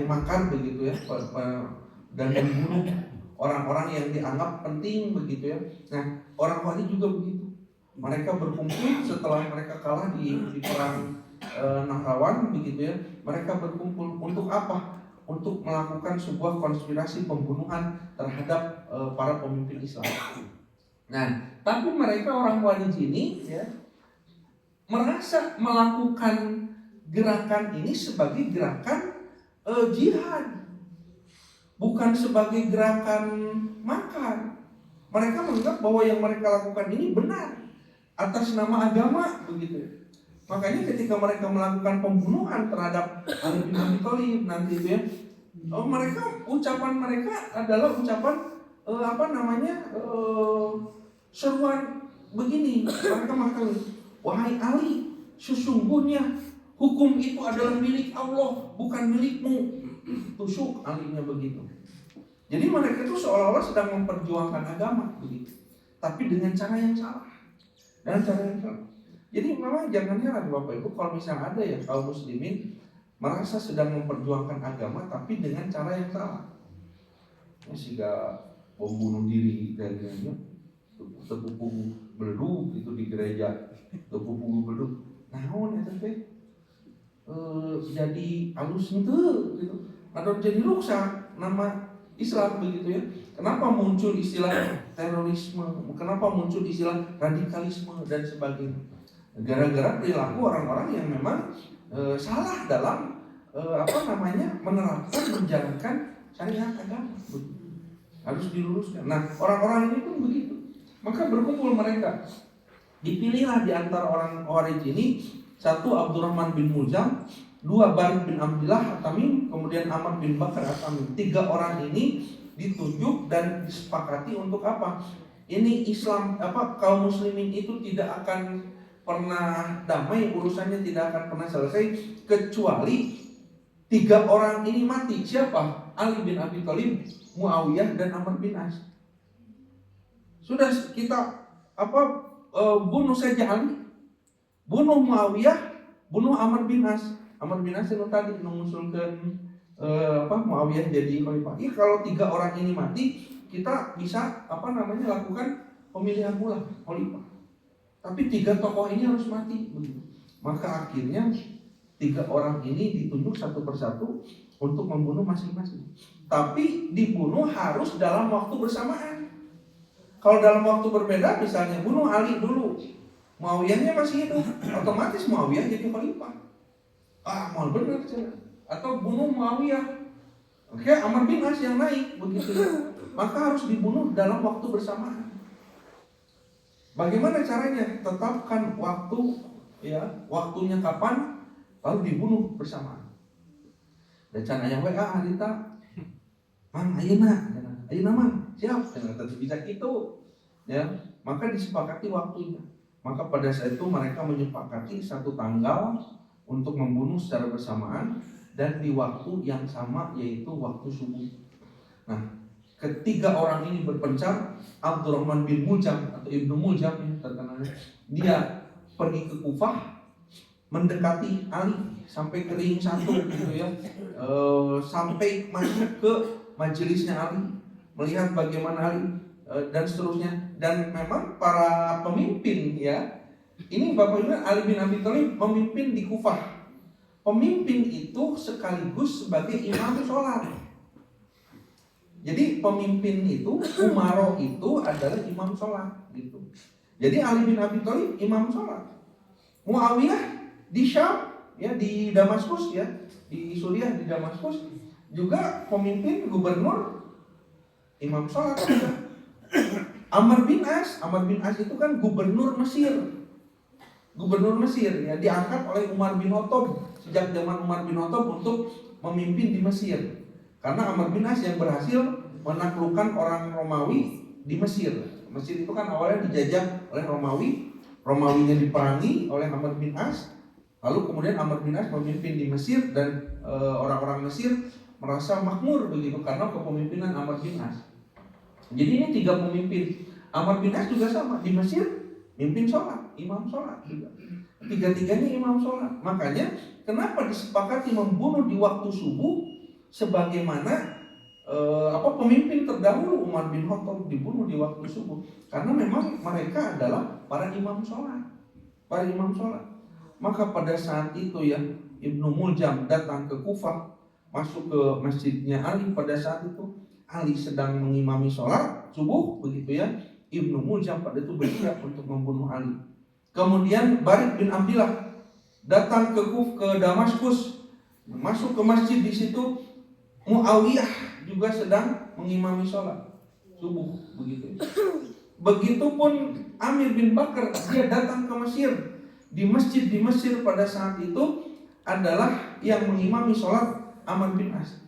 makar begitu ya, dan membunuh orang-orang yang dianggap penting begitu ya. Nah orang Khawarij juga begitu, mereka berkumpul setelah mereka kalah di perang Nahrawan begitu ya. Mereka berkumpul untuk apa? Untuk melakukan sebuah konspirasi pembunuhan terhadap para pemimpin Islam. Nah, tapi mereka orang Khawarij ini ya merasa melakukan gerakan ini sebagai gerakan jihad, bukan sebagai gerakan makar. Mereka menganggap bahwa yang mereka lakukan ini benar atas nama agama begitu. Makanya ketika mereka melakukan pembunuhan terhadap Ali bin Abi Thalib nanti itu ya, mereka ucapan mereka adalah ucapan seruan begini. Mereka mengatakan, wahai Ali, sesungguhnya hukum itu adalah milik Allah, bukan milikmu. Tusuk alinya begitu. Jadi mereka itu seolah-olah sedang memperjuangkan agama begitu, tapi dengan cara yang salah. Jadi memang jangan heran Bapak Ibu kalau misalnya ada ya kaum muslimin merasa sedang memperjuangkan agama tapi dengan cara yang salah. Sehingga membunuh diri dari tepung beleduk itu di gereja, tepung beleduk. Naon eta teh? Jadi alus henteu gitu. Atau jadi rusak nama Islam begitu ya. Kenapa muncul istilah terorisme? Kenapa muncul istilah radikalisme dan sebagainya? Gara-gara perilaku orang-orang yang memang salah dalam menerapkan menjalankan syariat agama. Harus diluruskan. Nah, orang-orang ini pun begitu. Maka berkumpul mereka. Dipilihlah di antara orang Khawarij ini, satu Abdurrahman bin Muljam, dua Barid bin Abdillah At-Tamim, kemudian Ahmad bin Bakar At-Tamim. Tiga orang ini ditunjuk dan disepakati untuk apa? Ini Islam kaum muslimin itu tidak akan pernah damai, urusannya tidak akan pernah selesai kecuali tiga orang ini mati. Siapa? Ali bin Abi Thalib, Muawiyah dan Amr bin As. Sudah kita bunuh saja Ali, bunuh Muawiyah, bunuh Amr bin As. Amr bin As itu tadi mengusulkan Muawiyah jadi khalifah. Kalau tiga orang ini mati, kita bisa lakukan pemilihan ulang khalifah. Tapi tiga tokoh ini harus mati. Maka akhirnya tiga orang ini ditunjuk satu persatu untuk membunuh masing-masing. Tapi dibunuh harus dalam waktu bersamaan. Kalau dalam waktu berbeda, misalnya bunuh Ali dulu, Muawiyahnya masih hidup, otomatis Muawiyah jadi khalifah. Mal benar cina. Atau bunuh Muawiyah, oke, Amr bin As yang naik begitu. Maka harus dibunuh dalam waktu bersamaan. Bagaimana caranya? Tetapkan waktu, ya, waktunya kapan, lalu dibunuh bersamaan. Dan can aya WA harita, mang ayeuna mang, siap, tentu bisa gitu. Ya, maka disepakati waktunya. Maka pada saat itu mereka menyepakati satu tanggal untuk membunuh secara bersamaan dan di waktu yang sama, yaitu waktu subuh. Nah, ketiga orang ini berpencar. Abdurrahman bin Muljam atau Ibnu Muljam terkenalnya, dia pergi ke Kufah mendekati Ali sampai kering satu gitu ya, sampai masuk ke majelisnya Ali, melihat bagaimana Ali dan seterusnya. Dan memang para pemimpin ya, ini Bapak Ibu, Ali bin Abi Thalib memimpin di Kufah. Pemimpin itu sekaligus sebagai imam sholat. Jadi pemimpin itu, umaro itu adalah imam sholat gitu. Jadi Ali bin Abi Thalib imam sholat. Muawiyah di Syam, ya, di Damaskus, ya, di Suriah, di Damaskus juga pemimpin gubernur imam sholat juga. Amr bin As itu kan gubernur Mesir. Gubernur Mesir, ya, diangkat oleh Umar bin Khattab sejak zaman Umar bin Khattab untuk memimpin di Mesir. Karena Amr bin As yang berhasil menaklukkan orang Romawi di Mesir. Mesir itu kan awalnya dijajah oleh Romawi. Romawinya diperangi oleh Amr bin As. Lalu kemudian Amr bin As memimpin di Mesir dan orang-orang Mesir merasa makmur begitu karena kepemimpinan Amr bin As. Jadi ini tiga pemimpin. Amr bin As juga sama di Mesir, mimpin sholat, imam sholat juga. Tiga-tiganya imam sholat. Makanya kenapa disepakati membunuh di waktu subuh? Sebagaimana pemimpin terdahulu Umar bin Khattab dibunuh di waktu subuh, karena memang mereka adalah para imam sholat. Maka pada saat itu ya, Ibnu Muljam datang ke Kufah, masuk ke masjidnya Ali. Pada saat itu Ali sedang mengimami sholat subuh begitu ya. Ibnu Muljam pada itu bersiap untuk membunuh Ali. Kemudian Barid bin Abdillah datang ke Damaskus, masuk ke masjid. Di situ Muawiyah juga sedang mengimami sholat. subuh begitu. Begitupun Amir bin Bakar, dia datang ke Mesir. Di masjid di Mesir pada saat itu adalah yang mengimami sholat Amr bin As.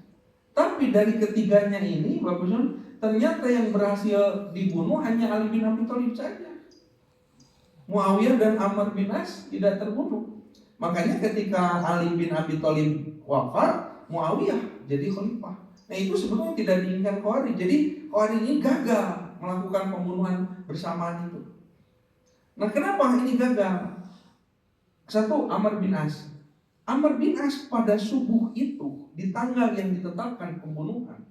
Tapi dari ketiganya ini, Bapak Sun, ternyata yang berhasil dibunuh hanya Ali bin Abi Thalib saja. Muawiyah dan Amr bin As tidak terbunuh. Makanya ketika Ali bin Abi Thalib wafat, Muawiyah jadi khalifah. Nah itu sebenarnya tidak diinginkan Khawarij. Jadi Khawarij ini gagal melakukan pembunuhan bersamaan itu. Nah kenapa ini gagal? Satu, Amr bin As. Amr bin As pada subuh itu di tanggal yang ditetapkan pembunuhan.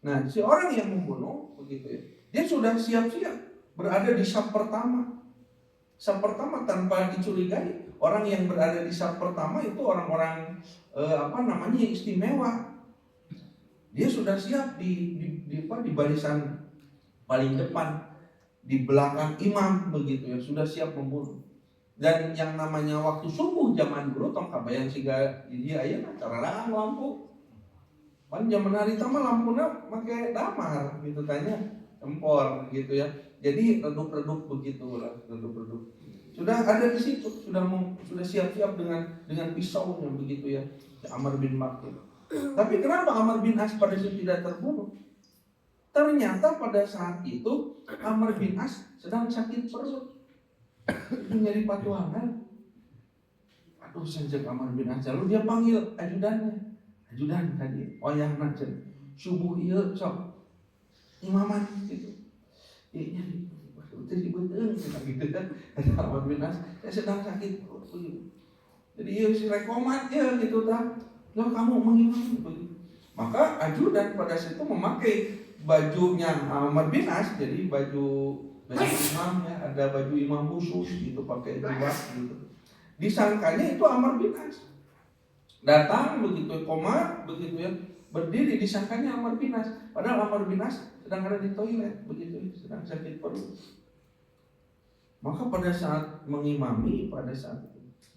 Nah si orang yang membunuh begitu ya, dia sudah siap-siap berada di saf pertama. Saf pertama tanpa dicurigai. Orang yang berada di saf pertama itu orang-orang istimewa. Dia sudah siap di barisan paling depan, di belakang imam begitu ya, sudah siap membunuh. Dan yang namanya waktu subuh zaman dulu tong kabayang siga dia aya cararaan lampu. Pan zaman hari tama lampuna make damar gitu tanya tempor gitu ya. Jadi redup-redup begitu lah, redup-redup. Sudah ada di situ, sudah siap-siap dengan pisaunya begitu ya. Amr bin Bakar. Tapi kenapa Amr bin As pada saat tidak terbunuh? Ternyata pada saat itu Amr bin As sedang sakit perut. Itu nyari patuangan. Aduh sejak Amr bin As, lalu dia panggil ajudannya. Ajudan tadi, wayah najen subuh ieu sok imaman gitu. Nyari betul gitu kan. Amr bin As, saya sedang sakit perut. Jadi ieu si rekomat ya gitu tah. Lah kamu mengimami begitu. Maka ajudan pada saat itu memakai bajunya Amr bin As, jadi baju imam ya, ada baju imam khusus gitu pakai jubah gitu. Disangkanya itu Amr bin As. Datang begitu komat begitu ya, berdiri disangkanya Amr bin As. Padahal Amr bin As sedang ada di toilet begitu, sedang sakit perut. Maka pada saat mengimami, pada saat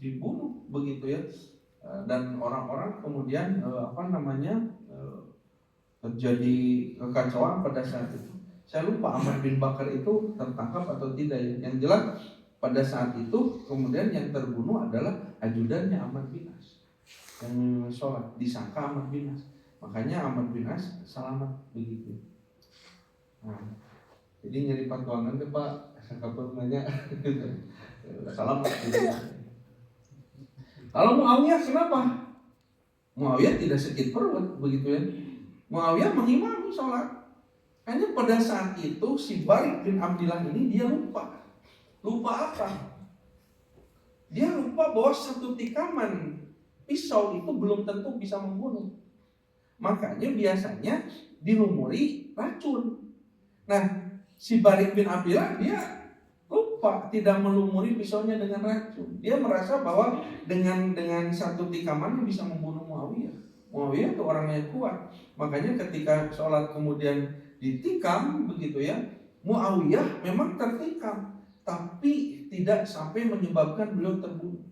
dibunuh begitu ya, dan orang-orang kemudian terjadi kekacauan pada saat itu. Saya lupa Amr bin Bakar itu tertangkap atau tidak ya. Yang jelas pada saat itu kemudian yang terbunuh adalah ajudannya Amr bin As yang sholat, disangka Amr bin As. Makanya Amr bin As selamat begitu. Nah, jadi nyari patuangan ke Pak, kapan nanya selamat gitu. Kalau Muawiyah kenapa? Muawiyah tidak sakit perut begitu ya. Muawiyah mengimami sholat. Hanya pada saat itu si Barik bin Abdillah ini dia lupa. Lupa apa? Dia lupa bahwa satu tikaman pisau itu belum tentu bisa membunuh. Makanya biasanya dilumuri racun. Nah, si Barik bin Abdillah dia lupa tidak melumuri pisaunya dengan racun. Dia merasa bahwa dengan satu tikaman bisa membunuh Muawiyah. Muawiyah itu orang yang kuat. Makanya ketika sholat kemudian ditikam begitu ya, Muawiyah memang tertikam, tapi tidak sampai menyebabkan beliau terbunuh.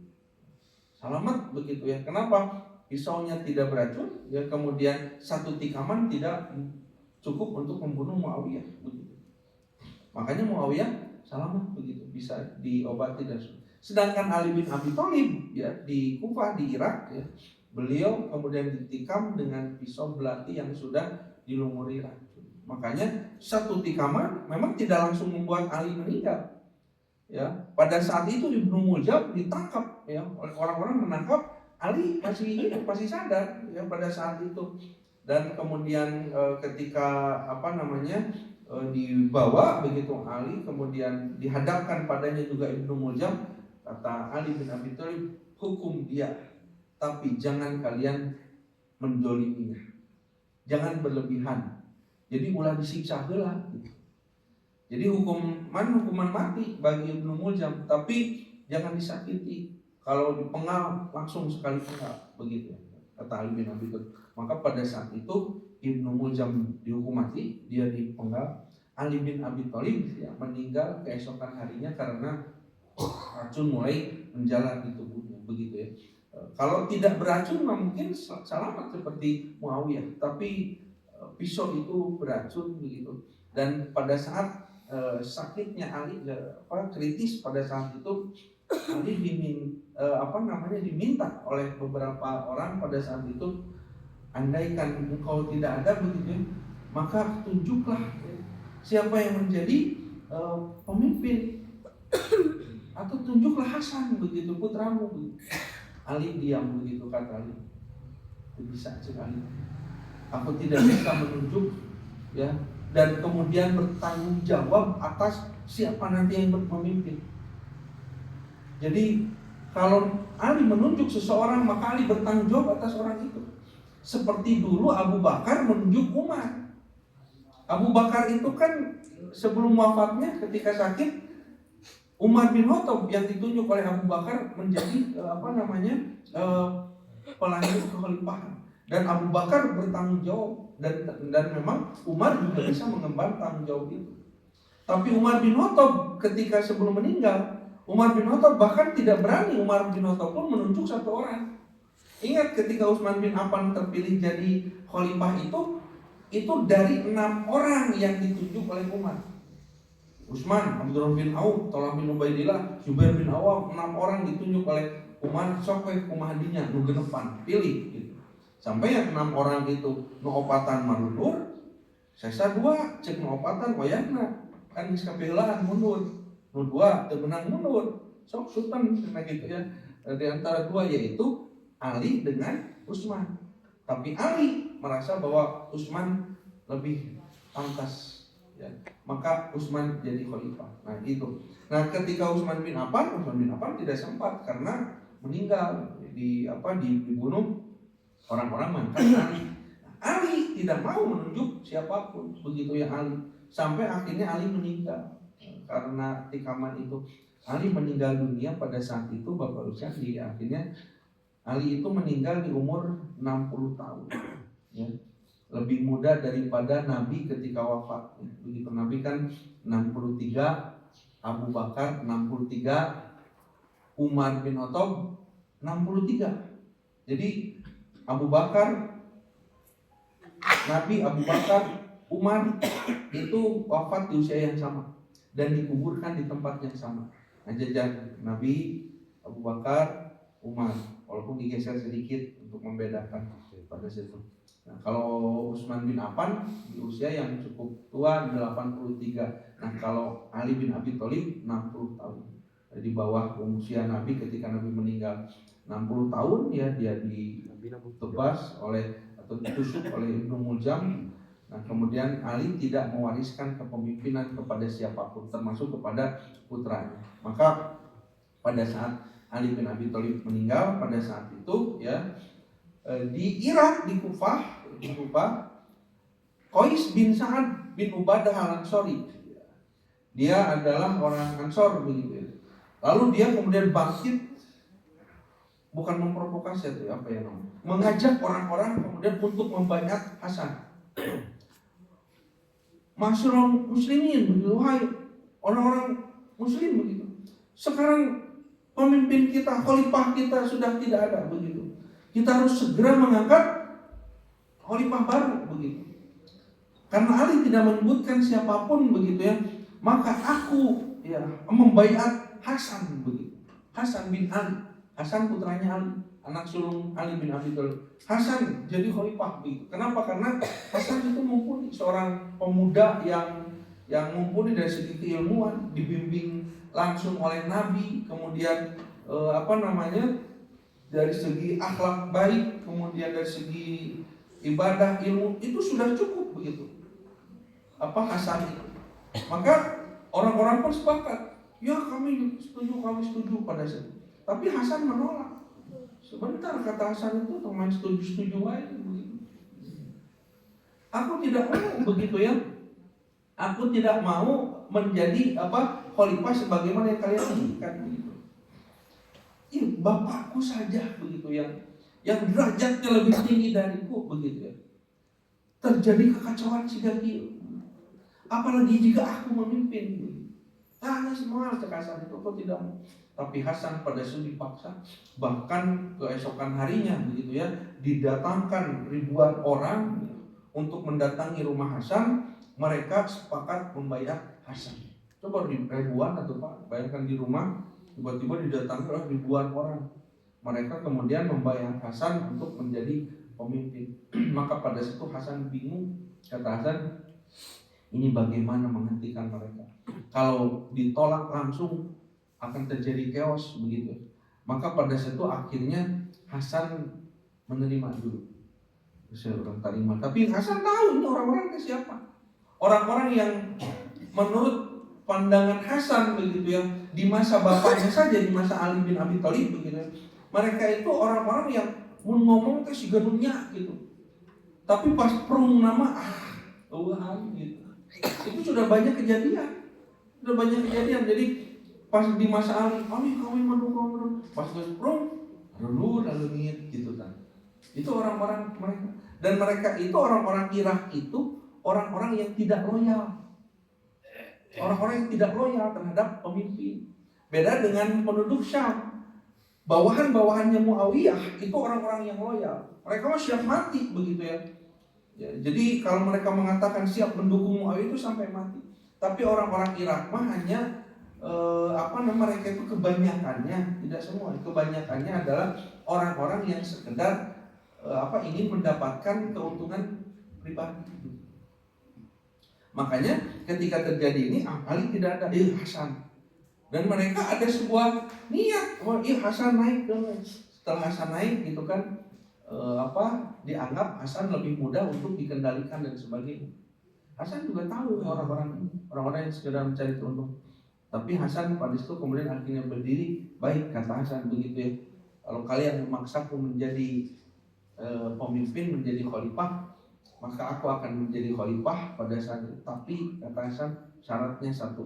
Selamat begitu ya. Kenapa? Pisaunya tidak beracun, ya kemudian satu tikaman tidak cukup untuk membunuh Muawiyah begitu. Makanya Muawiyah selamat begitu, bisa diobati dan sedangkan Ali bin Abi Thalib ya di Kufah di Irak ya, beliau kemudian ditikam dengan pisau belati yang sudah dilumuri racun. Makanya satu tikaman memang tidak langsung membuat Ali meninggal. Ya, pada saat itu Ibnu Muljam ditangkap ya, oleh orang-orang menangkap Ali masih hidup, masih sadar ya pada saat itu. Dan kemudian ketika dibawa begitu Ali, kemudian dihadapkan padanya juga Ibnu Muljam, kata Ali bin Abi Thalib, hukum dia, tapi jangan kalian mendoliminya, jangan berlebihan. Jadi ulah disiksa heula. Jadi hukuman mati bagi Ibnu Muljam, tapi jangan disakiti. Kalau dipenggal langsung sekali penggal begitu, kata Ali bin Abi Thalib. Maka pada saat itu Ibnu Muljam dihukum mati, dia dipenggal. Ali bin Abi Thalib ya, meninggal keesokan harinya karena racun mulai menjalar di tubuhnya begitu ya. Kalau tidak beracun mungkin selamat seperti Muawiyah, tapi pisau itu beracun begitu. Dan pada saat sakitnya Ali kritis, pada saat itu Ali diminta oleh beberapa orang pada saat itu, andaikan engkau tidak ada begitu ya, maka tunjuklah siapa yang menjadi pemimpin, atau tunjuklah Hasan begitu, putramu begitu. Ali diam begitu, kata Ali, itu bisa sekali, aku tidak bisa menunjuk ya, dan kemudian bertanggung jawab atas siapa nanti yang memimpin. Jadi kalau Ali menunjuk seseorang, maka Ali bertanggung jawab atas orang itu. Seperti dulu Abu Bakar menunjuk Umar. Abu Bakar itu kan sebelum wafatnya ketika sakit, Umar bin Khattab yang ditunjuk oleh Abu Bakar menjadi pelanjut kekhalifahan. Dan Abu Bakar bertanggung jawab, dan memang Umar juga bisa mengemban tanggung jawab itu. Tapi Umar bin Khattab ketika sebelum meninggal, Umar bin Khattab bahkan tidak berani Umar bin Khattab pun menunjuk satu orang. Ingat ketika Utsman bin Affan terpilih jadi khalifah itu dari 6 orang yang ditunjuk oleh Umar. Utsman, Abdurrahman bin Auf, Thalhah bin Ubaidillah, Zubair bin Awam, 6 orang ditunjuk oleh Umar, sokwe kumahdinya nu genepan, pilih gitu. Sampai yang 6 orang itu nu opatan marulur, sesa 2 cek nu opatan wayahna kan geus kapeulaan mundur. Nu 2 teu menang mundur. Sok sultan kena gitu ya. Di antara 2 yaitu Ali dengan Utsman. Tapi Ali merasa bahwa Utsman lebih pantas ya. Maka Utsman jadi khalifah. Nah, itu. Nah, ketika Utsman bin Affan tidak sempat karena meninggal dibunuh orang-orang mengangkat Ali. Ali tidak mau menunjuk siapapun, begitu ya Ali. Sampai akhirnya Ali meninggal karena tikaman itu. Ali meninggal dunia pada saat itu, Bapak Rusdi, akhirnya Ali itu meninggal di umur 60 tahun ya. Lebih muda daripada Nabi ketika wafat. Begitu Nabi kan 63, Abu Bakar 63, Umar bin Khattab 63. Jadi Abu Bakar, Nabi, Abu Bakar, Umar itu wafat di usia yang sama dan dikuburkan di tempat yang sama. Nah, jajan Nabi, Abu Bakar, Umar, walaupun digeser sedikit untuk membedakan pada situ. Nah, kalau Utsman bin Affan di usia yang cukup tua 83. Nah, kalau Ali bin Abi Thalib 60 tahun. Di bawah usia Nabi ketika Nabi meninggal 60 tahun ya, dia ditebas oleh atau ditusuk oleh Ibnu Muljam. Nah, kemudian Ali tidak mewariskan kepemimpinan kepada siapapun, termasuk kepada putranya. Maka pada saat Ali bin Abi Thalib meninggal pada saat itu ya, di Irak, di Kufah, Qais bin Sa'ad bin Ubadah al-Ansori, dia adalah orang Ansor begitu ya. Lalu dia kemudian bangkit, bukan memprovokasi atau apa ya namanya, mengajak orang-orang kemudian untuk membaiat Hasan. Masyarul muslimin begitu, wahai orang-orang muslim begitu. Sekarang pemimpin kita, khalifah kita sudah tidak ada begitu. Kita harus segera mengangkat khalifah baru begitu. Karena Ali tidak menyebutkan siapapun begitu ya, maka aku ya membaiat Hasan begitu. Hasan bin Ali, Hasan putranya Ali, anak sulung Ali bin Abi Thalib. Hasan jadi khalifah begitu. Kenapa? Karena Hasan itu mumpuni, seorang pemuda yang mumpuni dari segi keilmuan, dibimbing langsung oleh Nabi, kemudian dari segi akhlak baik, kemudian dari segi ibadah, ilmu itu sudah cukup begitu. Hasan itu. Maka orang-orang pun sepakat, ya kami setuju pada itu. Tapi Hasan menolak. Sebentar, kata Hasan itu teman setuju aja begitu. Aku tidak mau begitu ya. Aku tidak mau menjadi khalifah sebagaimana yang kalian inginkan begitu. Ya, bapakku saja begitu yang derajatnya lebih tinggi dariku begitu ya. Terjadi kekacauan sigagil. Apalagi jika aku memimpin. Semua kekasar itu kok tidak mau. Tapi Hasan pada saat dipaksa, bahkan keesokan harinya begitu ya, didatangkan ribuan orang untuk mendatangi rumah Hasan, mereka sepakat membayar Hasan. Coba ribuan atau Pak, bayangkan di rumah tiba-tiba didatangi oleh ribuan orang. Mereka kemudian membayar Hasan untuk menjadi pemimpin. Maka pada situ Hasan bingung. Kata Hasan, ini bagaimana menghentikan mereka? Kalau ditolak langsung akan terjadi chaos begitu. Maka pada situ akhirnya Hasan menerima dulu. Seorang terima. Tapi Hasan tahu ini orang-orang itu siapa? Orang-orang yang menurut pandangan Hasan begitu ya, di masa bapaknya saja, di masa Ali bin Abi Thalib begitu. Mereka itu orang-orang yang ngomong ke si genunya gitu. Tapi pas perung nama gitu. Itu sudah banyak kejadian. Jadi pas di masa Ali kami mendukung. Pas perung lalu gitu kan. Itu orang-orang mereka. Dan mereka itu orang-orang Irak itu orang-orang yang tidak loyal. Orang-orang yang tidak loyal terhadap pemimpin. Beda dengan penduduk Syam. Bawahan-bawahannya Muawiyah itu orang-orang yang loyal. Mereka mah siap mati begitu ya. Jadi kalau mereka mengatakan siap mendukung Muawiyah itu sampai mati. Tapi orang-orang Irak mah hanya mereka itu kebanyakannya, tidak semua, kebanyakannya adalah orang-orang yang sekedar ingin mendapatkan keuntungan pribadi. Makanya ketika terjadi ini Ali tidak ada Hasan. Dan mereka ada sebuah niat, Hasan naik. Setelah Hasan naik gitu kan, dianggap Hasan lebih mudah untuk dikendalikan dan sebagainya. Hasan juga tahu orang-orang yang sekedar mencari keuntungan. Tapi Hasan pada itu kemudian akhirnya berdiri, baik kata Hasan begitu ya. Kalau kalian memaksaku menjadi pemimpin, menjadi khalifah, maka aku akan menjadi khalifah pada saat itu. Tapi kata Hasan, syaratnya satu.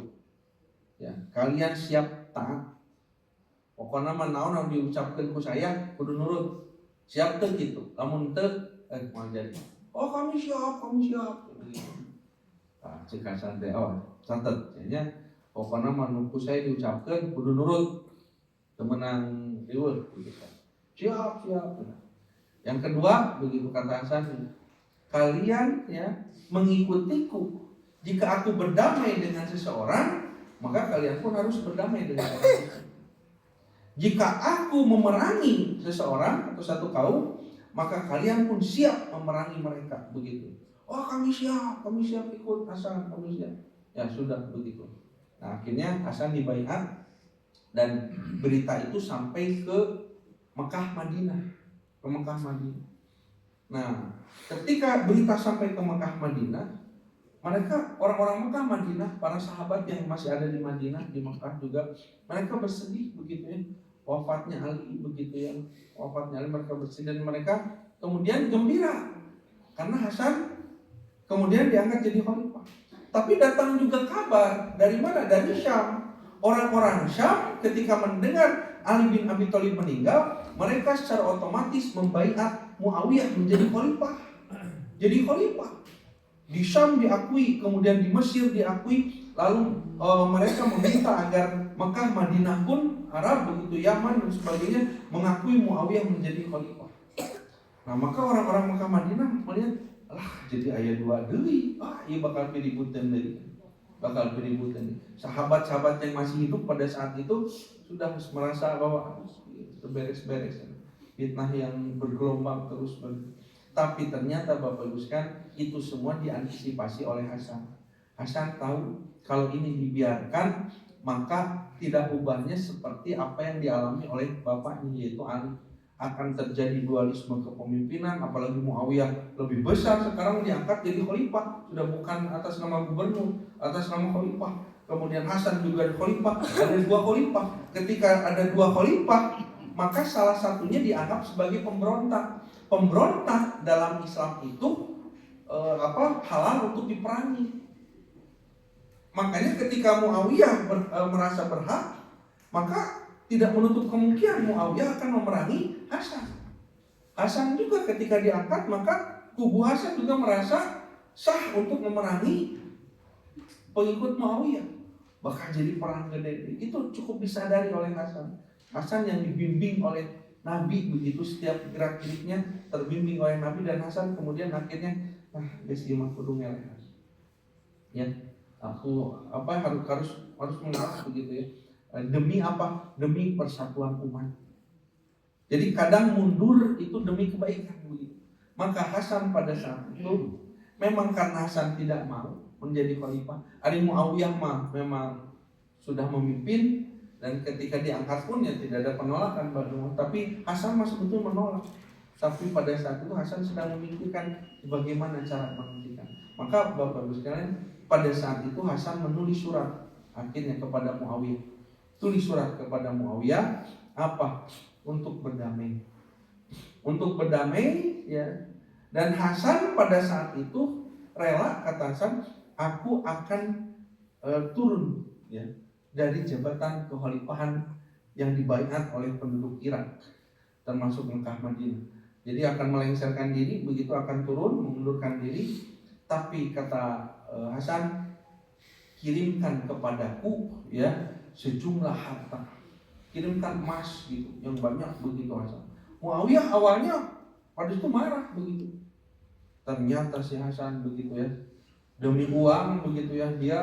Ya, kalian siap taat. Pokoknya naon diucapkan ku saya kudu nurut. Siap teu gitu. Lamun teu mau jadi. Kami siap. Nah, cek Hasan teh catet nya. Pokoknya manungku saya diucapkan kudu nurut. Temenang riweuh gitu. Siap. Yang kedua begitu kata Hasan, kalian ya mengikutiku. Jika aku berdamai dengan seseorang, maka kalian pun harus berdamai dengan orang itu. Jika aku memerangi seseorang atau satu kaum, maka kalian pun siap memerangi mereka begitu. Kami siap ikut Hasan, kami siap. Ya sudah begitu. Nah, akhirnya Hasan dibaiat dan berita itu sampai ke Mekah Madinah. Nah, ketika berita sampai ke Mekah Madinah, mereka orang-orang Mekah Madinah, para sahabat yang masih ada di Madinah, di Mekah juga, mereka bersedih begitu ya. Wafatnya Ali begitu ya. Wafatnya Ali, mereka bersedih dan mereka kemudian gembira karena Hasan kemudian diangkat jadi khalifah. Tapi datang juga kabar dari mana? Dari Syam. Orang-orang Syam ketika mendengar Ali bin Abi Thalib meninggal, mereka secara otomatis membaiat Muawiyah menjadi khalifah. Jadi khalifah. Di Syam diakui, kemudian di Mesir diakui, lalu mereka meminta agar Mekah, Madinah pun, Arab begitu, Yaman dan sebagainya mengakui Muawiyah menjadi khalifah. Nah, maka orang-orang Mekah Madinah melihat, jadi aya dua deui, ieu bakal piributan deui. Sahabat-sahabat yang masih hidup pada saat itu sudah merasa bahwa beres-beres, fitnah yang bergelombang terus. Tapi ternyata Bapak Ibu sekalian, itu semua diantisipasi oleh Hasan. Hasan tahu kalau ini dibiarkan, maka tidak ubahnya seperti apa yang dialami oleh bapaknya yaitu Ali. Akan terjadi dualisme kepemimpinan, apalagi Muawiyah lebih besar sekarang diangkat jadi khalifah, sudah bukan atas nama gubernur, atas nama khalifah. Kemudian Hasan juga khalifah, ada dua khalifah. Ketika ada dua khalifah, maka salah satunya dianggap sebagai pemberontak. Pemberontak dalam Islam itu halal untuk diperangi. Makanya ketika Muawiyah merasa berhak, maka tidak menutup kemungkinan Muawiyah akan memerangi Hasan. Hasan juga ketika diangkat, maka kubu Hasan juga merasa sah untuk memerangi pengikut Muawiyah. Bahkan jadi perang gede. Itu cukup disadari oleh Hasan. Hasan yang dibimbing oleh Nabi begitu, setiap gerak-geriknya terbimbing oleh Nabi, dan Hasan kemudian akhirnya geus ieu mah kudu ngelehan. Ya, aku harus mengalah begitu ya. Demi apa? Demi persatuan umat. Jadi kadang mundur itu demi kebaikan begitu. Maka Hasan pada saat itu memang karena Hasan tidak mau menjadi khalifah. Ali Muawiyah mah memang sudah memimpin, dan ketika diangkat pun ya tidak ada penolakan bagi Umar. Tapi Hasan masih betul menolak. Tapi pada saat itu Hasan sedang memikirkan bagaimana cara menghentikan. Maka Bapak-Ibu sekalian, pada saat itu Hasan menulis surat akhirnya kepada Muawiyah. Tulis surat kepada Muawiyah apa? Untuk berdamai. Untuk berdamai ya. Dan Hasan pada saat itu rela, kata Hasan, aku akan turun ya dari jabatan kekhalifahan yang dibaiat oleh penduduk Irak termasuk Mekah Madinah. Jadi akan melengsarkan diri, begitu akan turun, mengundurkan diri. Tapi kata Hasan, kirimkan kepadaku ya sejumlah harta, kirimkan emas gitu yang banyak begitu Hasan. Muawiyah awalnya pada itu marah begitu. Ternyata si Hasan begitu ya, demi uang begitu ya, dia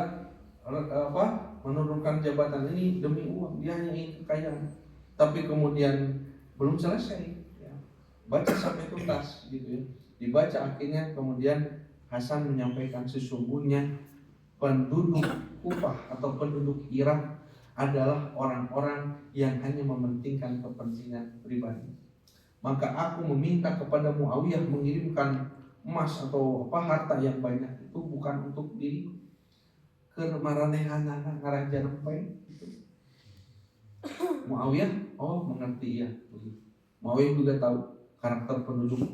menurunkan jabatan ini demi uang, dia hanya ingin kekayaan. Tapi kemudian belum selesai ya. Baca sampai tuntas gitu ya. Dibaca akhirnya kemudian Hasan menyampaikan sesungguhnya penduduk Kufah atau penduduk Irak adalah orang-orang yang hanya mementingkan kepentingan pribadi. Maka aku meminta kepada Muawiyah mengirimkan emas atau harta yang banyak itu bukan untuk diri, ke maranehanana ngaraja rempai gitu. Muawiyah mengerti ya. Muawiyah juga tahu karakter penduduk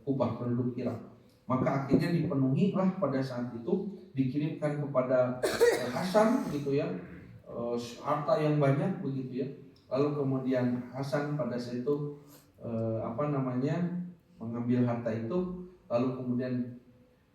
Kufah, penduduk Irak. Maka akhirnya dipenuhilah pada saat itu, dikirimkan kepada Hasan begitu ya, harta yang banyak begitu ya. Lalu kemudian Hasan pada saat itu mengambil harta itu, lalu kemudian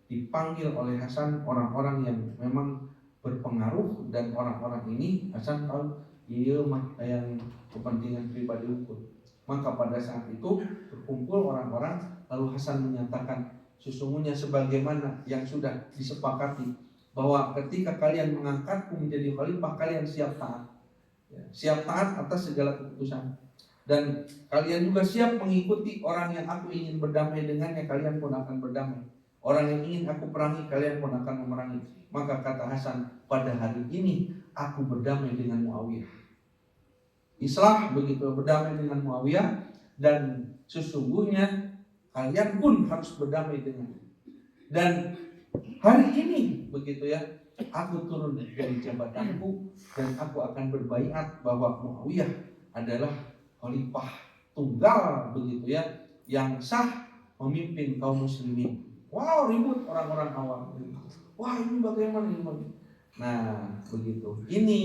dipanggil oleh Hasan orang-orang yang memang berpengaruh, dan orang-orang ini Hasan tahu iya yang kepentingan pribadi ukur. Maka pada saat itu berkumpul orang-orang, lalu Hasan menyatakan, sesungguhnya sebagaimana yang sudah disepakati, bahwa ketika kalian mengangkatku menjadi khalifah, kalian siap taat ya, siap taat atas segala keputusan, dan kalian juga siap mengikuti orang yang aku ingin berdamai dengannya, kalian pun akan berdamai. Orang yang ingin aku perangi, kalian pun akan memerangi. Maka kata Hasan, pada hari ini aku berdamai dengan Muawiyah. Islah begitu, berdamai dengan Muawiyah, dan sesungguhnya kalian pun harus berdamai dengannya. Dan hari ini begitu ya, aku turun dari jabatanku dan aku akan berbaiat bahwa Muawiyah adalah khalifah tunggal begitu ya, yang sah memimpin kaum muslimin. Wow, ribut orang-orang awam. Wah, ini bagaimana ini? Nah, begitu. Ini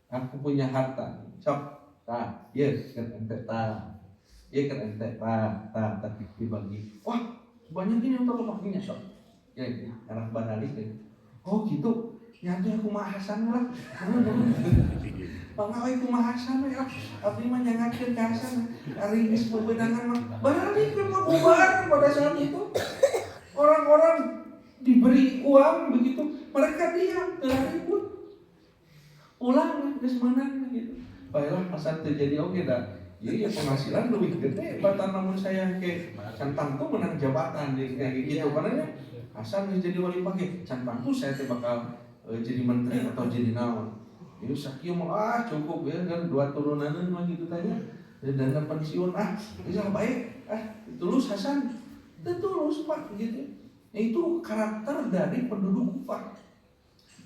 aku punya harta. Sok, yes, kan ente ya kan ente tapi dibagi. Wah, banyak ini untuk kepakinya sok. Ya, arah banalik ya. Oh gitu. Nyata aku mah Hasan lah. Pangawai kumaha Hasan ya. Abdi mah nyangatkeun ka Hasan. Ari geus bebedangan mah balik ke bubar pada saat itu. Orang-orang diberi uang begitu, mereka diam, tidak ribut. Pulang geus meunang gitu. Baiklah Hasan terjadi oke dah. Iya penghasilan lebih gede batan namun saya ke cantang tuh menang jabatan kayak gitu. Karena Hasan jadi wali pakai cantang tuh saya bakal jadi menteri atau jadi naon. Ini sakit mau cukup ya kan 2 turunan mah gitu tanya. Dana pensiun bisa baik tulus Hasan. Tulus Pak gitu. Itu karakter dari penduduk Kufah.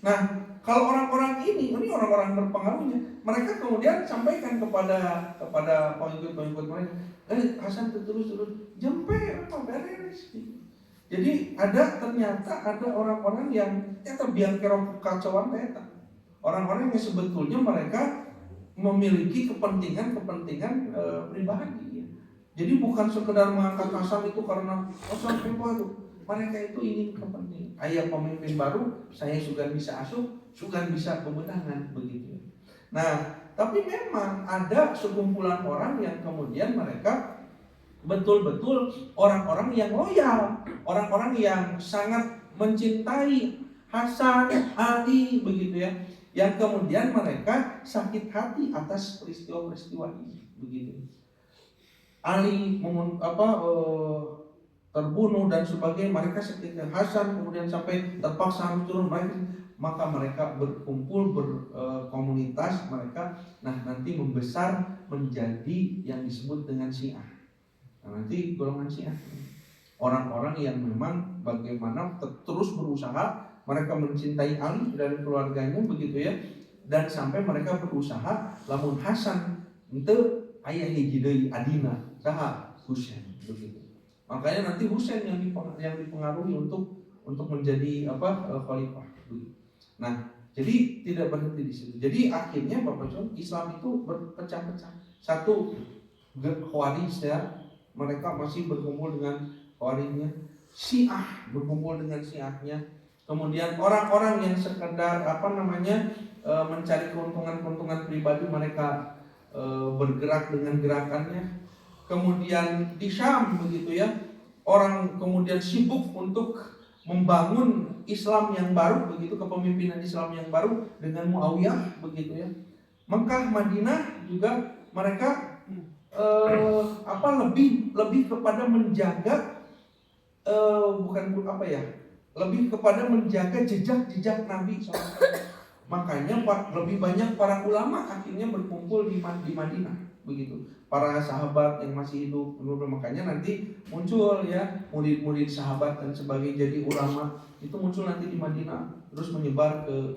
Nah, kalau orang-orang ini orang-orang berpengaruhnya, mereka kemudian sampaikan kepada pengikut-pengikut mereka, Hasan terus jemper apa beres. Jadi ternyata ada orang-orang yang biang kerok kacauan eta. Orang-orang yang sebetulnya mereka memiliki kepentingan pribadi. Jadi bukan sekedar mengangkat Hasan itu karena Hasan baru. Mereka itu ingin kepentingan. Ayah pemimpin baru, saya juga bisa asuh, juga bisa kemenangan begitu. Nah, tapi memang ada sekumpulan orang yang kemudian mereka betul-betul orang-orang yang loyal, orang-orang yang sangat mencintai Hasan, Ali, begitu ya. Yang kemudian mereka sakit hati atas peristiwa-peristiwa ini, begitu. Ali terbunuh dan sebagainya, mereka sekitar Hasan kemudian sampai terpaksa harus turun, maka mereka berkumpul berkomunitas mereka, nah nanti membesar menjadi yang disebut dengan Syiah. Nah, nanti golongan Syiah, orang-orang yang memang bagaimana terus berusaha, mereka mencintai Ali dan keluarganya, begitu ya, dan sampai mereka berusaha lamun Hasan itu ayah hiji deui adina saha Husain, begitu. Makanya nanti Husain yang dipengaruhi untuk menjadi khalifah. Nah, jadi tidak berhenti di situ. Jadi akhirnya Bapak John, Islam itu berpecah-pecah. Satu Khawarij ya, mereka masih berkumpul dengan Khawarijnya. Syiah berkumpul dengan Syiahnya. Kemudian orang-orang yang sekedar mencari keuntungan pribadi, mereka bergerak dengan gerakannya. Kemudian di Syam, begitu ya, orang kemudian sibuk untuk membangun Islam yang baru, begitu, kepemimpinan Islam yang baru dengan Muawiyah, begitu ya. Mekah, Madinah juga mereka lebih kepada menjaga lebih kepada menjaga jejak Nabi SAW. Makanya lebih banyak para ulama akhirnya berkumpul di Madinah, begitu. Para sahabat yang masih hidup, makanya nanti muncul ya murid-murid sahabat dan sebagainya jadi ulama, itu muncul nanti di Madinah terus menyebar ke